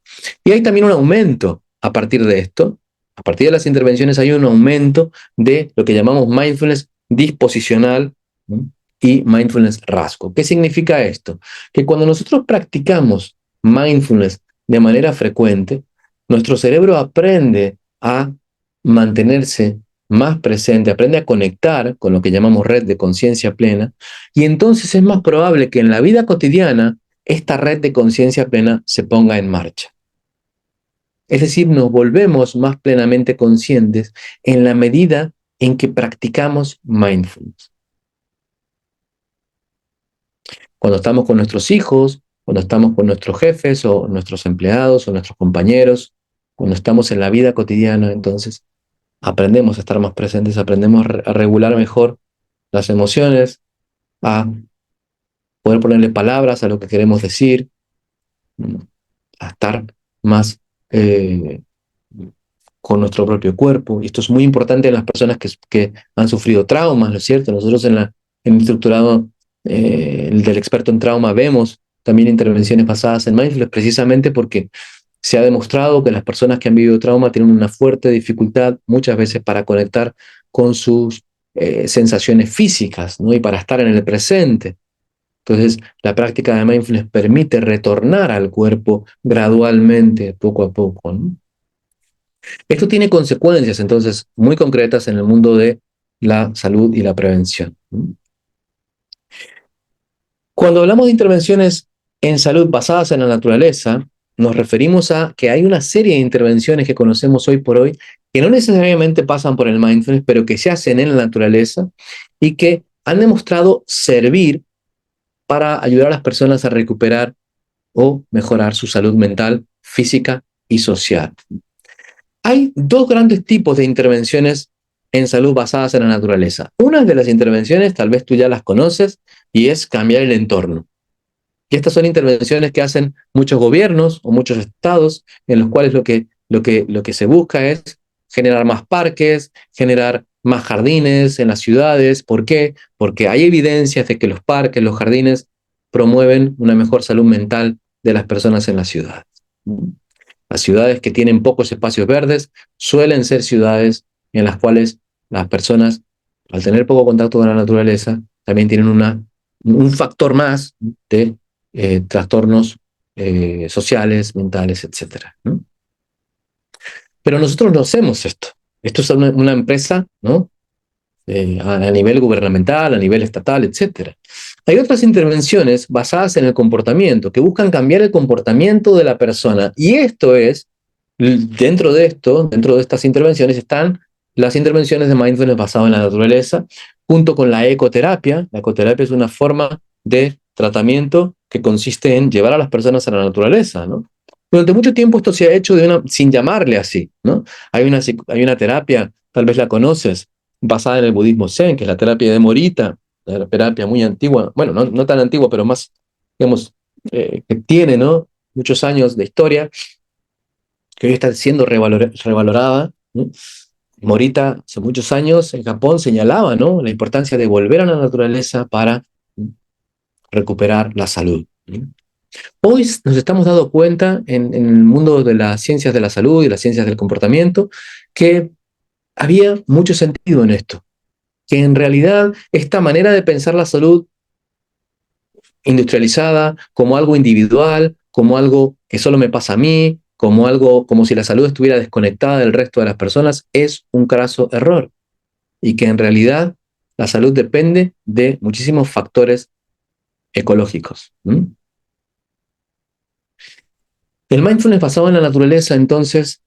Speaker 1: Y hay también un aumento a partir de esto, a partir de las intervenciones hay un aumento de lo que llamamos mindfulness disposicional, ¿no?, y mindfulness rasgo. ¿Qué significa esto? Que cuando nosotros practicamos mindfulness de manera frecuente, nuestro cerebro aprende a mantenerse más presente, aprende a conectar con lo que llamamos red de conciencia plena, y entonces es más probable que en la vida cotidiana esta red de conciencia plena se ponga en marcha. Es decir, nos volvemos más plenamente conscientes en la medida en que practicamos mindfulness. Cuando estamos con nuestros hijos, cuando estamos con nuestros jefes o nuestros empleados o nuestros compañeros, cuando estamos en la vida cotidiana, entonces aprendemos a estar más presentes, aprendemos a regular mejor las emociones, a poder ponerle palabras a lo que queremos decir, a estar más con nuestro propio cuerpo. Y esto es muy importante en las personas que han sufrido traumas, ¿no es cierto? Nosotros en el estructurado el del experto en trauma vemos también intervenciones basadas en mindfulness, precisamente porque se ha demostrado que las personas que han vivido trauma tienen una fuerte dificultad muchas veces para conectar con sus sensaciones físicas, ¿no? Y para estar en el presente. Entonces, la práctica de mindfulness permite retornar al cuerpo gradualmente, poco a poco, ¿no? Esto tiene consecuencias, entonces, muy concretas en el mundo de la salud y la prevención, ¿no? Cuando hablamos de intervenciones en salud basadas en la naturaleza, nos referimos a que hay una serie de intervenciones que conocemos hoy por hoy que no necesariamente pasan por el mindfulness, pero que se hacen en la naturaleza y que han demostrado servir para ayudar a las personas a recuperar o mejorar su salud mental, física y social. Hay dos grandes tipos de intervenciones en salud basadas en la naturaleza. Una de las intervenciones, tal vez tú ya las conoces, y es cambiar el entorno. Y estas son intervenciones que hacen muchos gobiernos o muchos estados, en los cuales lo que se busca es generar más parques, generar más jardines en las ciudades. ¿Por qué? Porque hay evidencias de que los parques, los jardines, promueven una mejor salud mental de las personas en las ciudades. Las ciudades que tienen pocos espacios verdes suelen ser ciudades en las cuales las personas, al tener poco contacto con la naturaleza, también tienen un factor más de trastornos sociales, mentales, etcétera, ¿no? Pero nosotros no hacemos esto. Esto es una empresa, ¿no? A nivel gubernamental, a nivel estatal, etcétera. Hay otras intervenciones basadas en el comportamiento, que buscan cambiar el comportamiento de la persona. Y esto es, dentro de estas intervenciones, están las intervenciones de mindfulness basado en la naturaleza, junto con la ecoterapia. La ecoterapia es una forma de tratamiento que consiste en llevar a las personas a la naturaleza, ¿no? Durante mucho tiempo esto se ha hecho sin llamarle así, ¿no? Hay una terapia, tal vez la conoces, basada en el budismo zen, que es la terapia de Morita, la terapia muy antigua, bueno, no tan antigua, pero más, digamos, que tiene, ¿no?, muchos años de historia, que hoy está siendo revalorada, ¿no? Morita, hace muchos años, en Japón señalaba, ¿no?, la importancia de volver a la naturaleza para recuperar la salud, ¿no? Hoy nos estamos dando cuenta en el mundo de las ciencias de la salud y las ciencias del comportamiento que había mucho sentido en esto, que en realidad esta manera de pensar la salud industrializada como algo individual, como algo que solo me pasa a mí, como algo como si la salud estuviera desconectada del resto de las personas, es un craso error. Y que en realidad la salud depende de muchísimos factores ecológicos. El mindfulness basado en la naturaleza, entonces,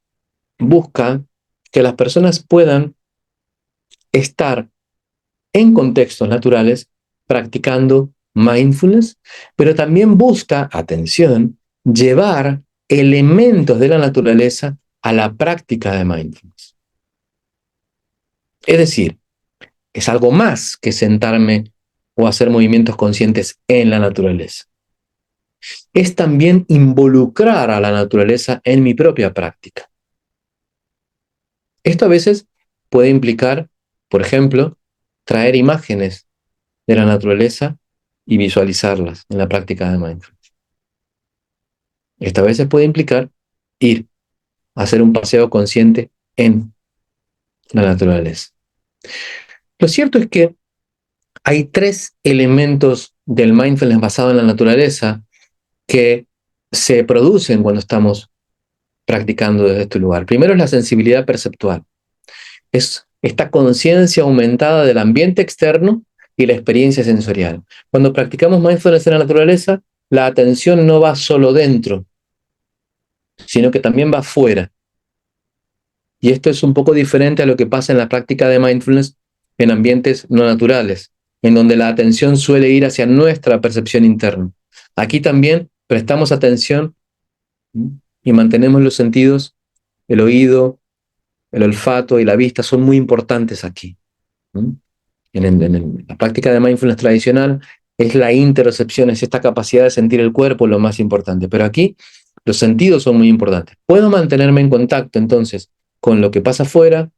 Speaker 1: busca que las personas puedan estar en contextos naturales practicando mindfulness, pero también busca, atención, llevar elementos de la naturaleza a la práctica de mindfulness. Es decir, es algo más que sentarme o hacer movimientos conscientes en la naturaleza. Es también involucrar a la naturaleza en mi propia práctica. Esto a veces puede implicar, por ejemplo, traer imágenes de la naturaleza y visualizarlas en la práctica de mindfulness. Esto a veces puede implicar ir a hacer un paseo consciente en la naturaleza. Lo cierto es que hay tres elementos del mindfulness basado en la naturaleza que se producen cuando estamos practicando desde este lugar. Primero es la sensibilidad perceptual. Es esta conciencia aumentada del ambiente externo y la experiencia sensorial. Cuando practicamos mindfulness en la naturaleza, la atención no va solo dentro, sino que también va afuera. Y esto es un poco diferente a lo que pasa en la práctica de mindfulness en ambientes no naturales, en donde la atención suele ir hacia nuestra percepción interna. Aquí también prestamos atención y mantenemos los sentidos, el oído, el olfato y la vista son muy importantes aquí. En la práctica de mindfulness tradicional es la interocepción, es esta capacidad de sentir el cuerpo lo más importante, pero aquí los sentidos son muy importantes. Puedo mantenerme en contacto entonces con lo que pasa afuera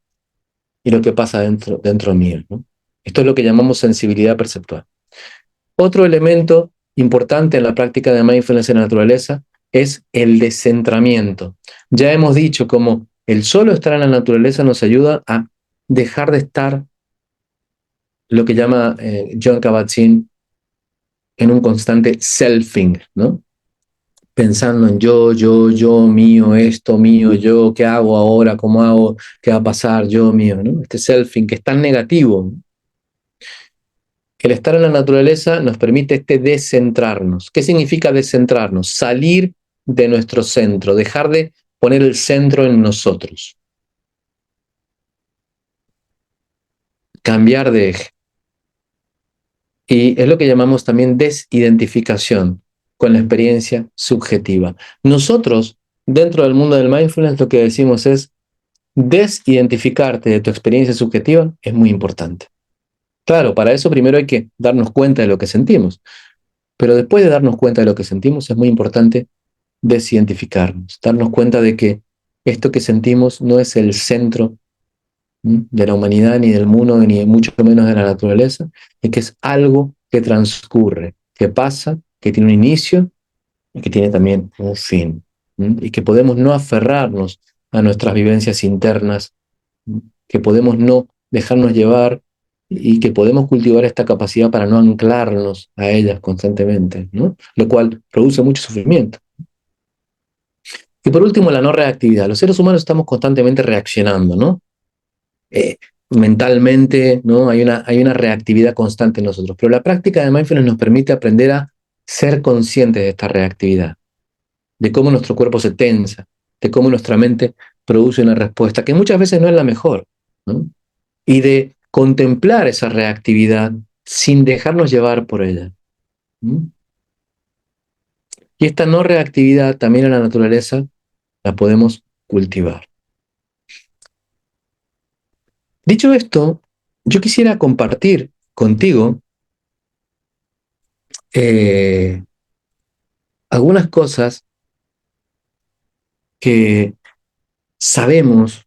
Speaker 1: y lo que pasa dentro mío, ¿no? Esto es lo que llamamos sensibilidad perceptual. Otro elemento importante en la práctica de mindfulness en la naturaleza es el descentramiento. Ya hemos dicho cómo el solo estar en la naturaleza nos ayuda a dejar de estar lo que llama John Kabat-Zinn en un constante selfing, ¿no? Pensando en yo, mío, esto, mío, yo, ¿qué hago ahora? ¿Cómo hago? ¿Qué va a pasar? Yo, mío, ¿no? Este selfing que es tan negativo. El estar en la naturaleza nos permite descentrarnos. ¿Qué significa descentrarnos? Salir de nuestro centro, dejar de poner el centro en nosotros, cambiar de eje. Y es lo que llamamos también desidentificación con la experiencia subjetiva. Nosotros, dentro del mundo del mindfulness, lo que decimos es desidentificarte de tu experiencia subjetiva es muy importante. Claro, para eso primero hay que darnos cuenta de lo que sentimos, pero después de darnos cuenta de lo que sentimos es muy importante desidentificarnos, darnos cuenta de que esto que sentimos no es el centro de la humanidad, ni del mundo, ni mucho menos de la naturaleza, y que es algo que transcurre, que pasa, que tiene un inicio y que tiene también un fin, y que podemos no aferrarnos a nuestras vivencias internas, que podemos no dejarnos llevar y que podemos cultivar esta capacidad para no anclarnos a ellas constantemente, ¿no? Lo cual produce mucho sufrimiento. Y por último, la no reactividad. Los seres humanos estamos constantemente reaccionando, ¿no? Eh, Mentalmente, ¿no? Hay una reactividad constante en nosotros. Pero la práctica de mindfulness nos permite aprender a ser conscientes de esta reactividad, de cómo nuestro cuerpo se tensa, de cómo nuestra mente produce una respuesta que muchas veces no es la mejor, ¿no? Y de contemplar esa reactividad sin dejarnos llevar por ella, ¿no? Y esta no reactividad también en la naturaleza la podemos cultivar. Dicho esto, yo quisiera compartir contigo eh, algunas cosas que sabemos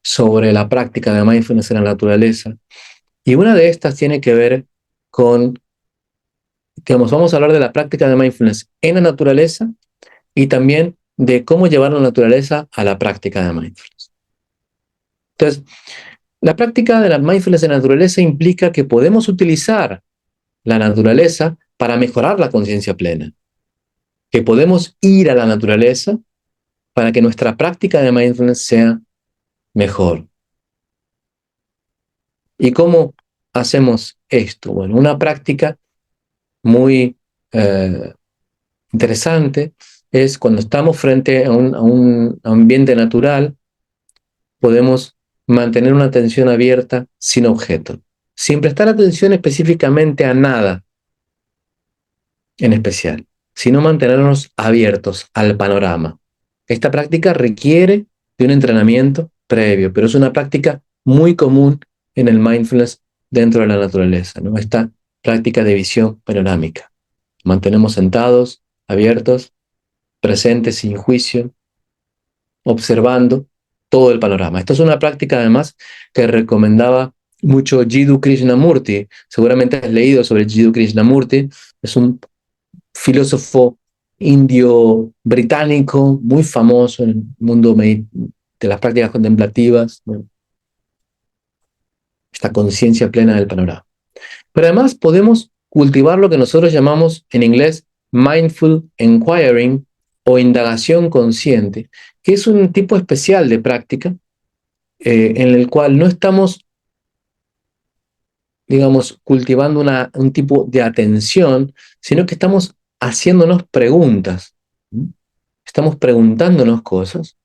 Speaker 1: sobre la práctica de mindfulness en la naturaleza. Y una de estas tiene que ver con, digamos, vamos a hablar de la práctica de mindfulness en la naturaleza y también de cómo llevar la naturaleza a la práctica de mindfulness. Entonces, la práctica de la mindfulness en la naturaleza implica que podemos utilizar la naturaleza para mejorar la conciencia plena, que podemos ir a la naturaleza para que nuestra práctica de mindfulness sea mejor. ¿Y cómo hacemos esto? Bueno, una práctica muy interesante es cuando estamos frente a un ambiente natural, podemos mantener una atención abierta sin objeto, sin prestar atención específicamente a nada en especial, sino mantenernos abiertos al panorama. Esta práctica requiere de un entrenamiento previo, pero es una práctica muy común en el mindfulness dentro de la naturaleza, ¿no? Esta práctica de visión panorámica. Mantenemos sentados, abiertos, presentes sin juicio, observando todo el panorama. Esta es una práctica además que recomendaba mucho Jiddu Krishnamurti. Seguramente has leído sobre Jiddu Krishnamurti. Es un filósofo indio británico muy famoso en el mundo de las prácticas contemplativas, ¿no? Esta conciencia plena del panorama. Pero además podemos cultivar lo que nosotros llamamos en inglés mindful inquiring o indagación consciente, que es un tipo especial de práctica en el cual no estamos, digamos, cultivando un tipo de atención, sino que estamos haciéndonos preguntas. Estamos preguntándonos cosas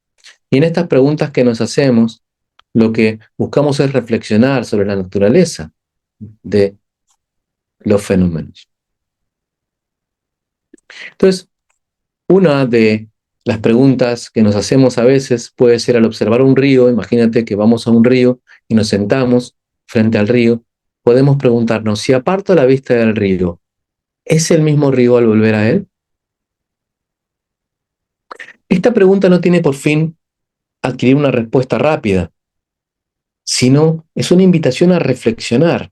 Speaker 1: y en estas preguntas que nos hacemos, lo que buscamos es reflexionar sobre la naturaleza de los fenómenos. Entonces, una de las preguntas que nos hacemos a veces puede ser al observar un río. Imagínate que vamos a un río y nos sentamos frente al río. Podemos preguntarnos, si aparto la vista del río, ¿es el mismo río al volver a él? Esta pregunta no tiene por fin adquirir una respuesta rápida, sino es una invitación a reflexionar.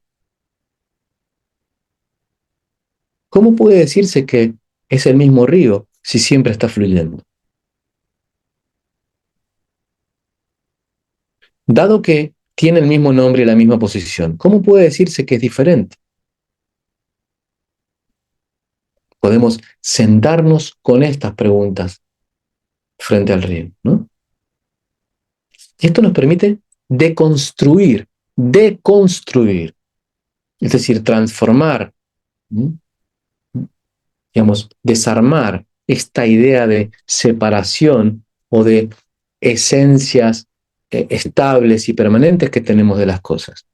Speaker 1: ¿Cómo puede decirse que es el mismo río si siempre está fluyendo? Dado que tiene el mismo nombre y la misma posición, ¿cómo puede decirse que es diferente? Podemos sentarnos con estas preguntas frente al río, ¿no? Y esto nos permite deconstruir, es decir, transformar, ¿no? Digamos, desarmar esta idea de separación o de esencias estables y permanentes que tenemos de las cosas.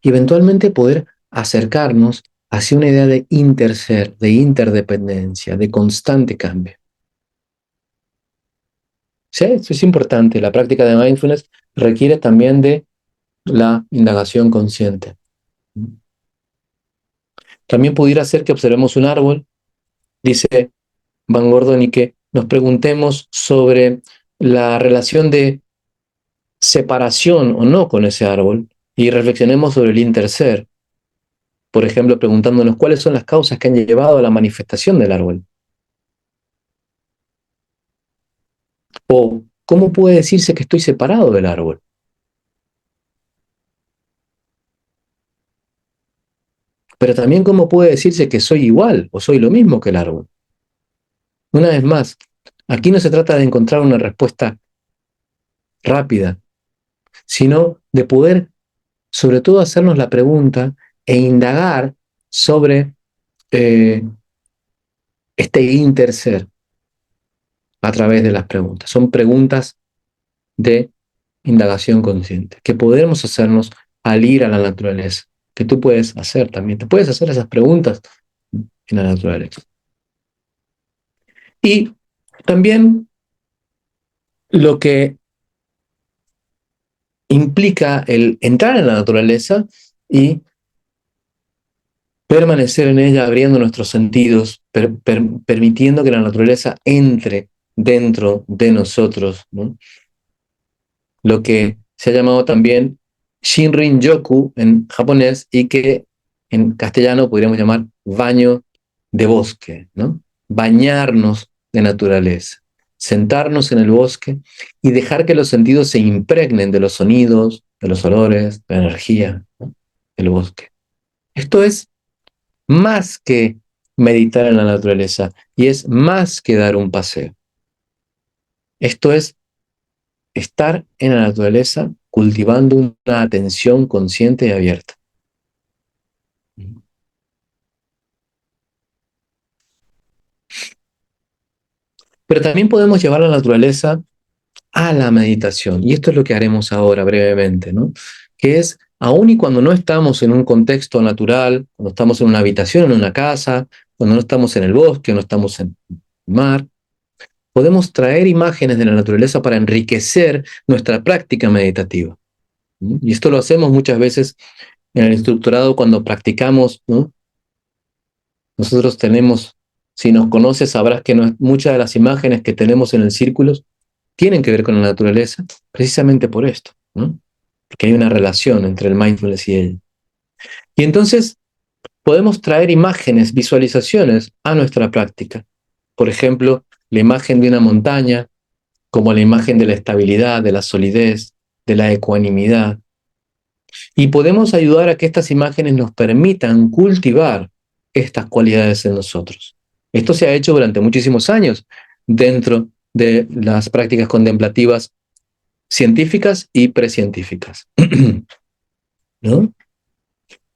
Speaker 1: Y eventualmente poder acercarnos hacia una idea de interser, de interdependencia, de constante cambio. ¿Sí? Eso es importante. La práctica de mindfulness requiere también de la indagación consciente. También pudiera ser que observemos un árbol, dice Van Gordon, y que nos preguntemos sobre la relación de separación o no con ese árbol y reflexionemos sobre el interser, por ejemplo, preguntándonos cuáles son las causas que han llevado a la manifestación del árbol. O cómo puede decirse que estoy separado del árbol. Pero también cómo puede decirse que soy igual o soy lo mismo que el árbol. Una vez más, aquí no se trata de encontrar una respuesta rápida, sino de poder, sobre todo, hacernos la pregunta e indagar sobre este interser a través de las preguntas. Son preguntas de indagación consciente que podemos hacernos al ir a la naturaleza, que tú puedes hacer también. Te puedes hacer esas preguntas en la naturaleza. Y también lo que implica el entrar en la naturaleza y permanecer en ella abriendo nuestros sentidos, permitiendo que la naturaleza entre dentro de nosotros, ¿no? Lo que se ha llamado también Shinrin-yoku en japonés y que en castellano podríamos llamar baño de bosque, ¿no? Bañarnos de naturaleza, sentarnos en el bosque y dejar que los sentidos se impregnen de los sonidos, de los olores, de la energía, ¿no? Del bosque. Esto es más que meditar en la naturaleza y es más que dar un paseo. Esto es estar en la naturaleza cultivando una atención consciente y abierta. Pero también podemos llevar la naturaleza a la meditación, y esto es lo que haremos ahora brevemente, ¿no? Que es, aun y cuando no estamos en un contexto natural, cuando estamos en una habitación, en una casa, cuando no estamos en el bosque, no estamos en el mar, podemos traer imágenes de la naturaleza para enriquecer nuestra práctica meditativa. ¿No? Y esto lo hacemos muchas veces en el instructorado cuando practicamos, ¿no? Nosotros tenemos, si nos conoces, sabrás que muchas de las imágenes que tenemos en el círculo tienen que ver con la naturaleza, precisamente por esto, ¿no? Porque hay una relación entre el mindfulness y ella. Y entonces podemos traer imágenes, visualizaciones a nuestra práctica. Por ejemplo, la imagen de una montaña, como la imagen de la estabilidad, de la solidez, de la ecuanimidad. Y podemos ayudar a que estas imágenes nos permitan cultivar estas cualidades en nosotros. Esto se ha hecho durante muchísimos años dentro de las prácticas contemplativas científicas y precientíficas. ¿No?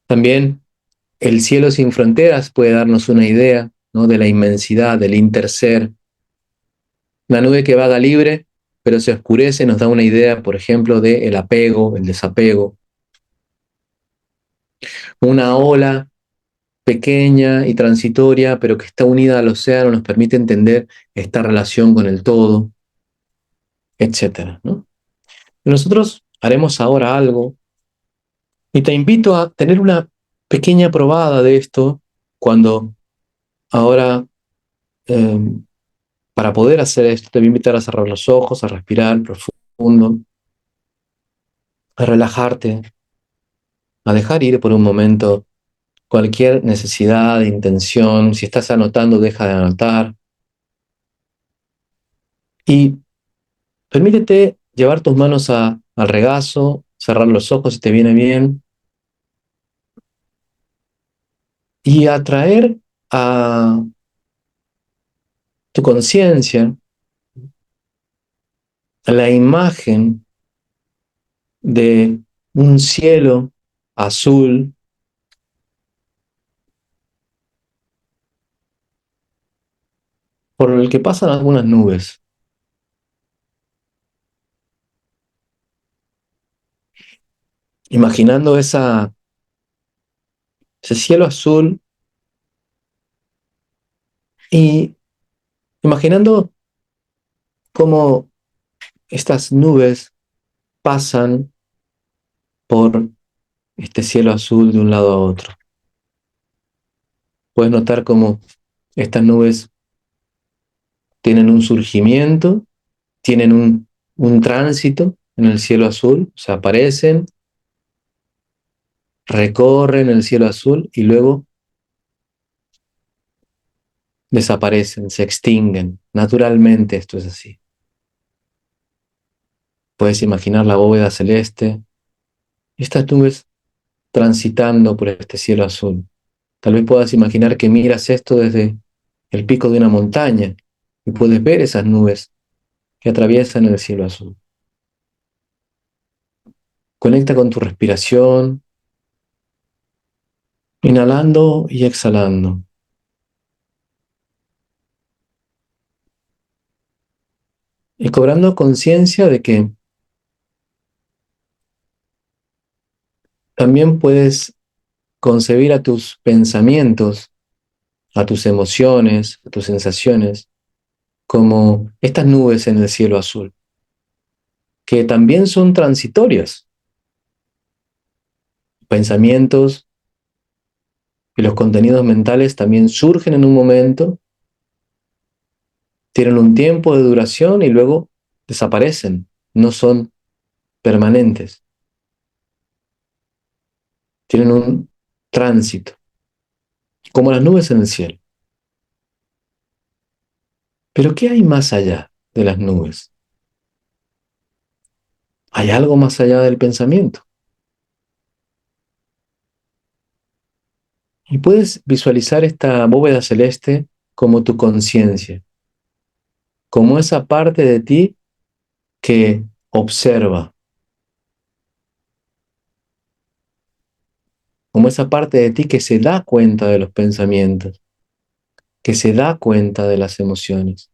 Speaker 1: También el cielo sin fronteras puede darnos una idea, ¿no? De la inmensidad, del interser. La nube que vaga libre, pero se oscurece, nos da una idea, por ejemplo, del apego, el desapego. Una ola pequeña y transitoria, pero que está unida al océano, nos permite entender esta relación con el todo, etc. ¿No? Nosotros haremos ahora algo y te invito a tener una pequeña probada de esto cuando ahora, eh, para poder hacer esto, te voy a invitar a cerrar los ojos, a respirar profundo, a relajarte, a dejar ir por un momento cualquier necesidad, intención. Si estás anotando, deja de anotar. Y permítete llevar tus manos al regazo, cerrar los ojos si te viene bien, y atraer a tu conciencia la imagen de un cielo azul por el que pasan algunas nubes. Imaginando ese cielo azul y imaginando cómo estas nubes pasan por este cielo azul de un lado a otro. Puedes notar cómo estas nubes tienen un surgimiento, tienen un tránsito en el cielo azul, o sea, aparecen, recorren el cielo azul y luego desaparecen, se extinguen. Naturalmente esto es así. Puedes imaginar la bóveda celeste, estas nubes transitando por este cielo azul. Tal vez puedas imaginar que miras esto desde el pico de una montaña y puedes ver esas nubes que atraviesan el cielo azul. Conecta con tu respiración, inhalando y exhalando. Y cobrando conciencia de que también puedes concebir a tus pensamientos, a tus emociones, a tus sensaciones, como estas nubes en el cielo azul, que también son transitorias. Pensamientos y los contenidos mentales también surgen en un momento, tienen un tiempo de duración y luego desaparecen, no son permanentes, tienen un tránsito, como las nubes en el cielo. Pero ¿qué hay más allá de las nubes? Hay algo más allá del pensamiento. Y puedes visualizar esta bóveda celeste como tu conciencia, como esa parte de ti que observa, como esa parte de ti que se da cuenta de los pensamientos, que se da cuenta de las emociones,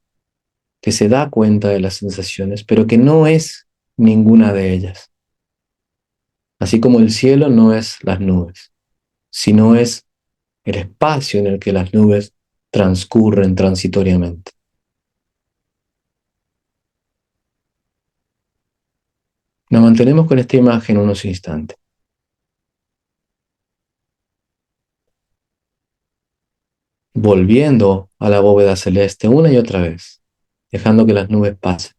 Speaker 1: que se da cuenta de las sensaciones, pero que no es ninguna de ellas. Así como el cielo no es las nubes, sino es el espacio en el que las nubes transcurren transitoriamente. Nos mantenemos con esta imagen unos instantes, volviendo a la bóveda celeste una y otra vez, dejando que las nubes pasen.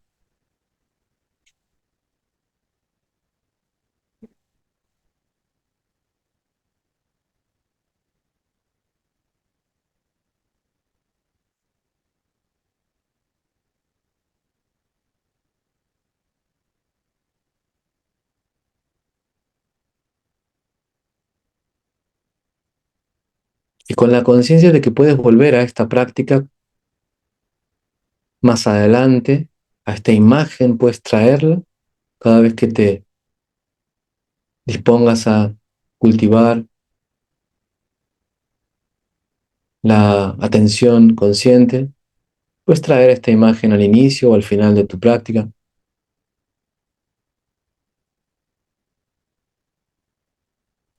Speaker 1: Y con la conciencia de que puedes volver a esta práctica más adelante, a esta imagen puedes traerla cada vez que te dispongas a cultivar la atención consciente, puedes traer esta imagen al inicio o al final de tu práctica.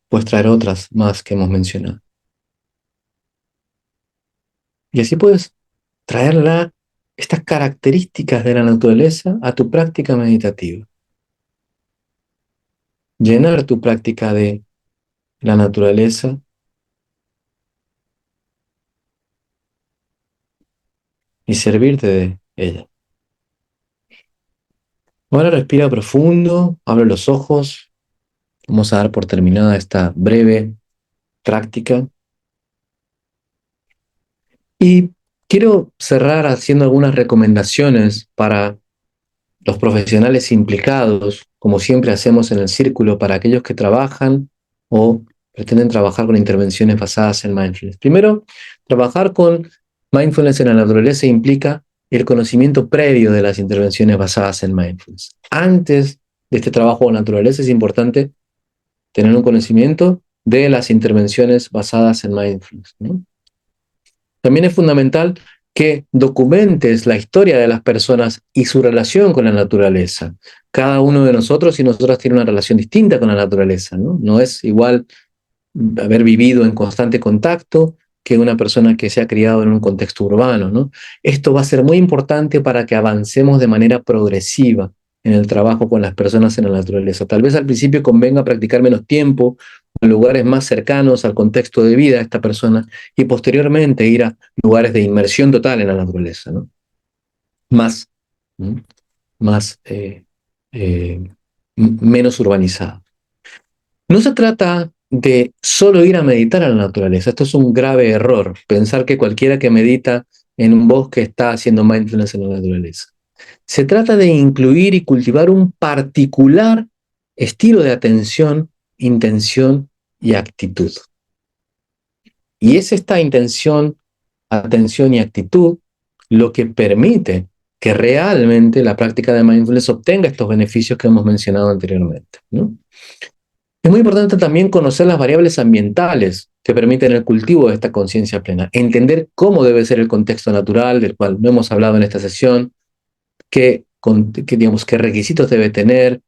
Speaker 1: Puedes traer otras más que hemos mencionado. Y así puedes traer estas características de la naturaleza a tu práctica meditativa. Llenar tu práctica de la naturaleza y servirte de ella. Ahora respira profundo, abre los ojos. Vamos a dar por terminada esta breve práctica. Y quiero cerrar haciendo algunas recomendaciones para los profesionales implicados, como siempre hacemos en el círculo, para aquellos que trabajan o pretenden trabajar con intervenciones basadas en mindfulness. Primero, trabajar con mindfulness en la naturaleza implica el conocimiento previo de las intervenciones basadas en mindfulness. Antes de este trabajo con naturaleza es importante tener un conocimiento de las intervenciones basadas en mindfulness, ¿no? También es fundamental que documentes la historia de las personas y su relación con la naturaleza. Cada uno de nosotros y nosotras tiene una relación distinta con la naturaleza, ¿no? No es igual haber vivido en constante contacto que una persona que se ha criado en un contexto urbano, ¿no? Esto va a ser muy importante para que avancemos de manera progresiva en el trabajo con las personas en la naturaleza. Tal vez al principio convenga practicar menos tiempo en lugares más cercanos al contexto de vida de esta persona y posteriormente ir a lugares de inmersión total en la naturaleza, ¿no? Más, ¿no? más eh, menos urbanizado. No se trata de solo ir a meditar a la naturaleza. Esto es un grave error, pensar que cualquiera que medita en un bosque está haciendo mindfulness en la naturaleza. Se trata de incluir y cultivar un particular estilo de atención, intención y actitud. Y es esta intención, atención y actitud lo que permite que realmente la práctica de mindfulness obtenga estos beneficios que hemos mencionado anteriormente, ¿no? Es muy importante también conocer las variables ambientales que permiten el cultivo de esta conciencia plena, entender cómo debe ser el contexto natural, del cual no hemos hablado en esta sesión, digamos, qué requisitos debe tener,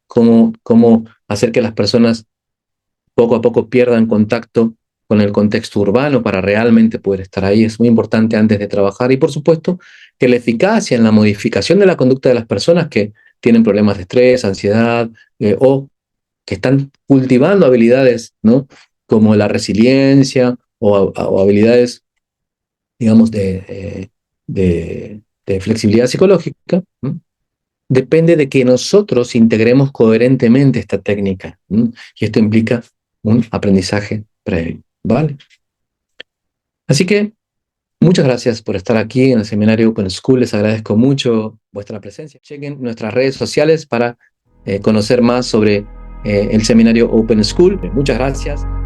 Speaker 1: cómo hacer que las personas poco a poco pierdan contacto con el contexto urbano para realmente poder estar ahí. Es muy importante antes de trabajar. Y por supuesto, que la eficacia en la modificación de la conducta de las personas que tienen problemas de estrés, ansiedad o que están cultivando habilidades, ¿no? Como la resiliencia o habilidades, digamos, de flexibilidad psicológica, ¿no? Depende de que nosotros integremos coherentemente esta técnica, ¿no? Y esto implica un aprendizaje previo, ¿vale? Así que muchas gracias por estar aquí en el seminario Open School. Les agradezco mucho vuestra presencia. Chequen nuestras redes sociales para conocer más sobre el seminario Open School. Muchas gracias.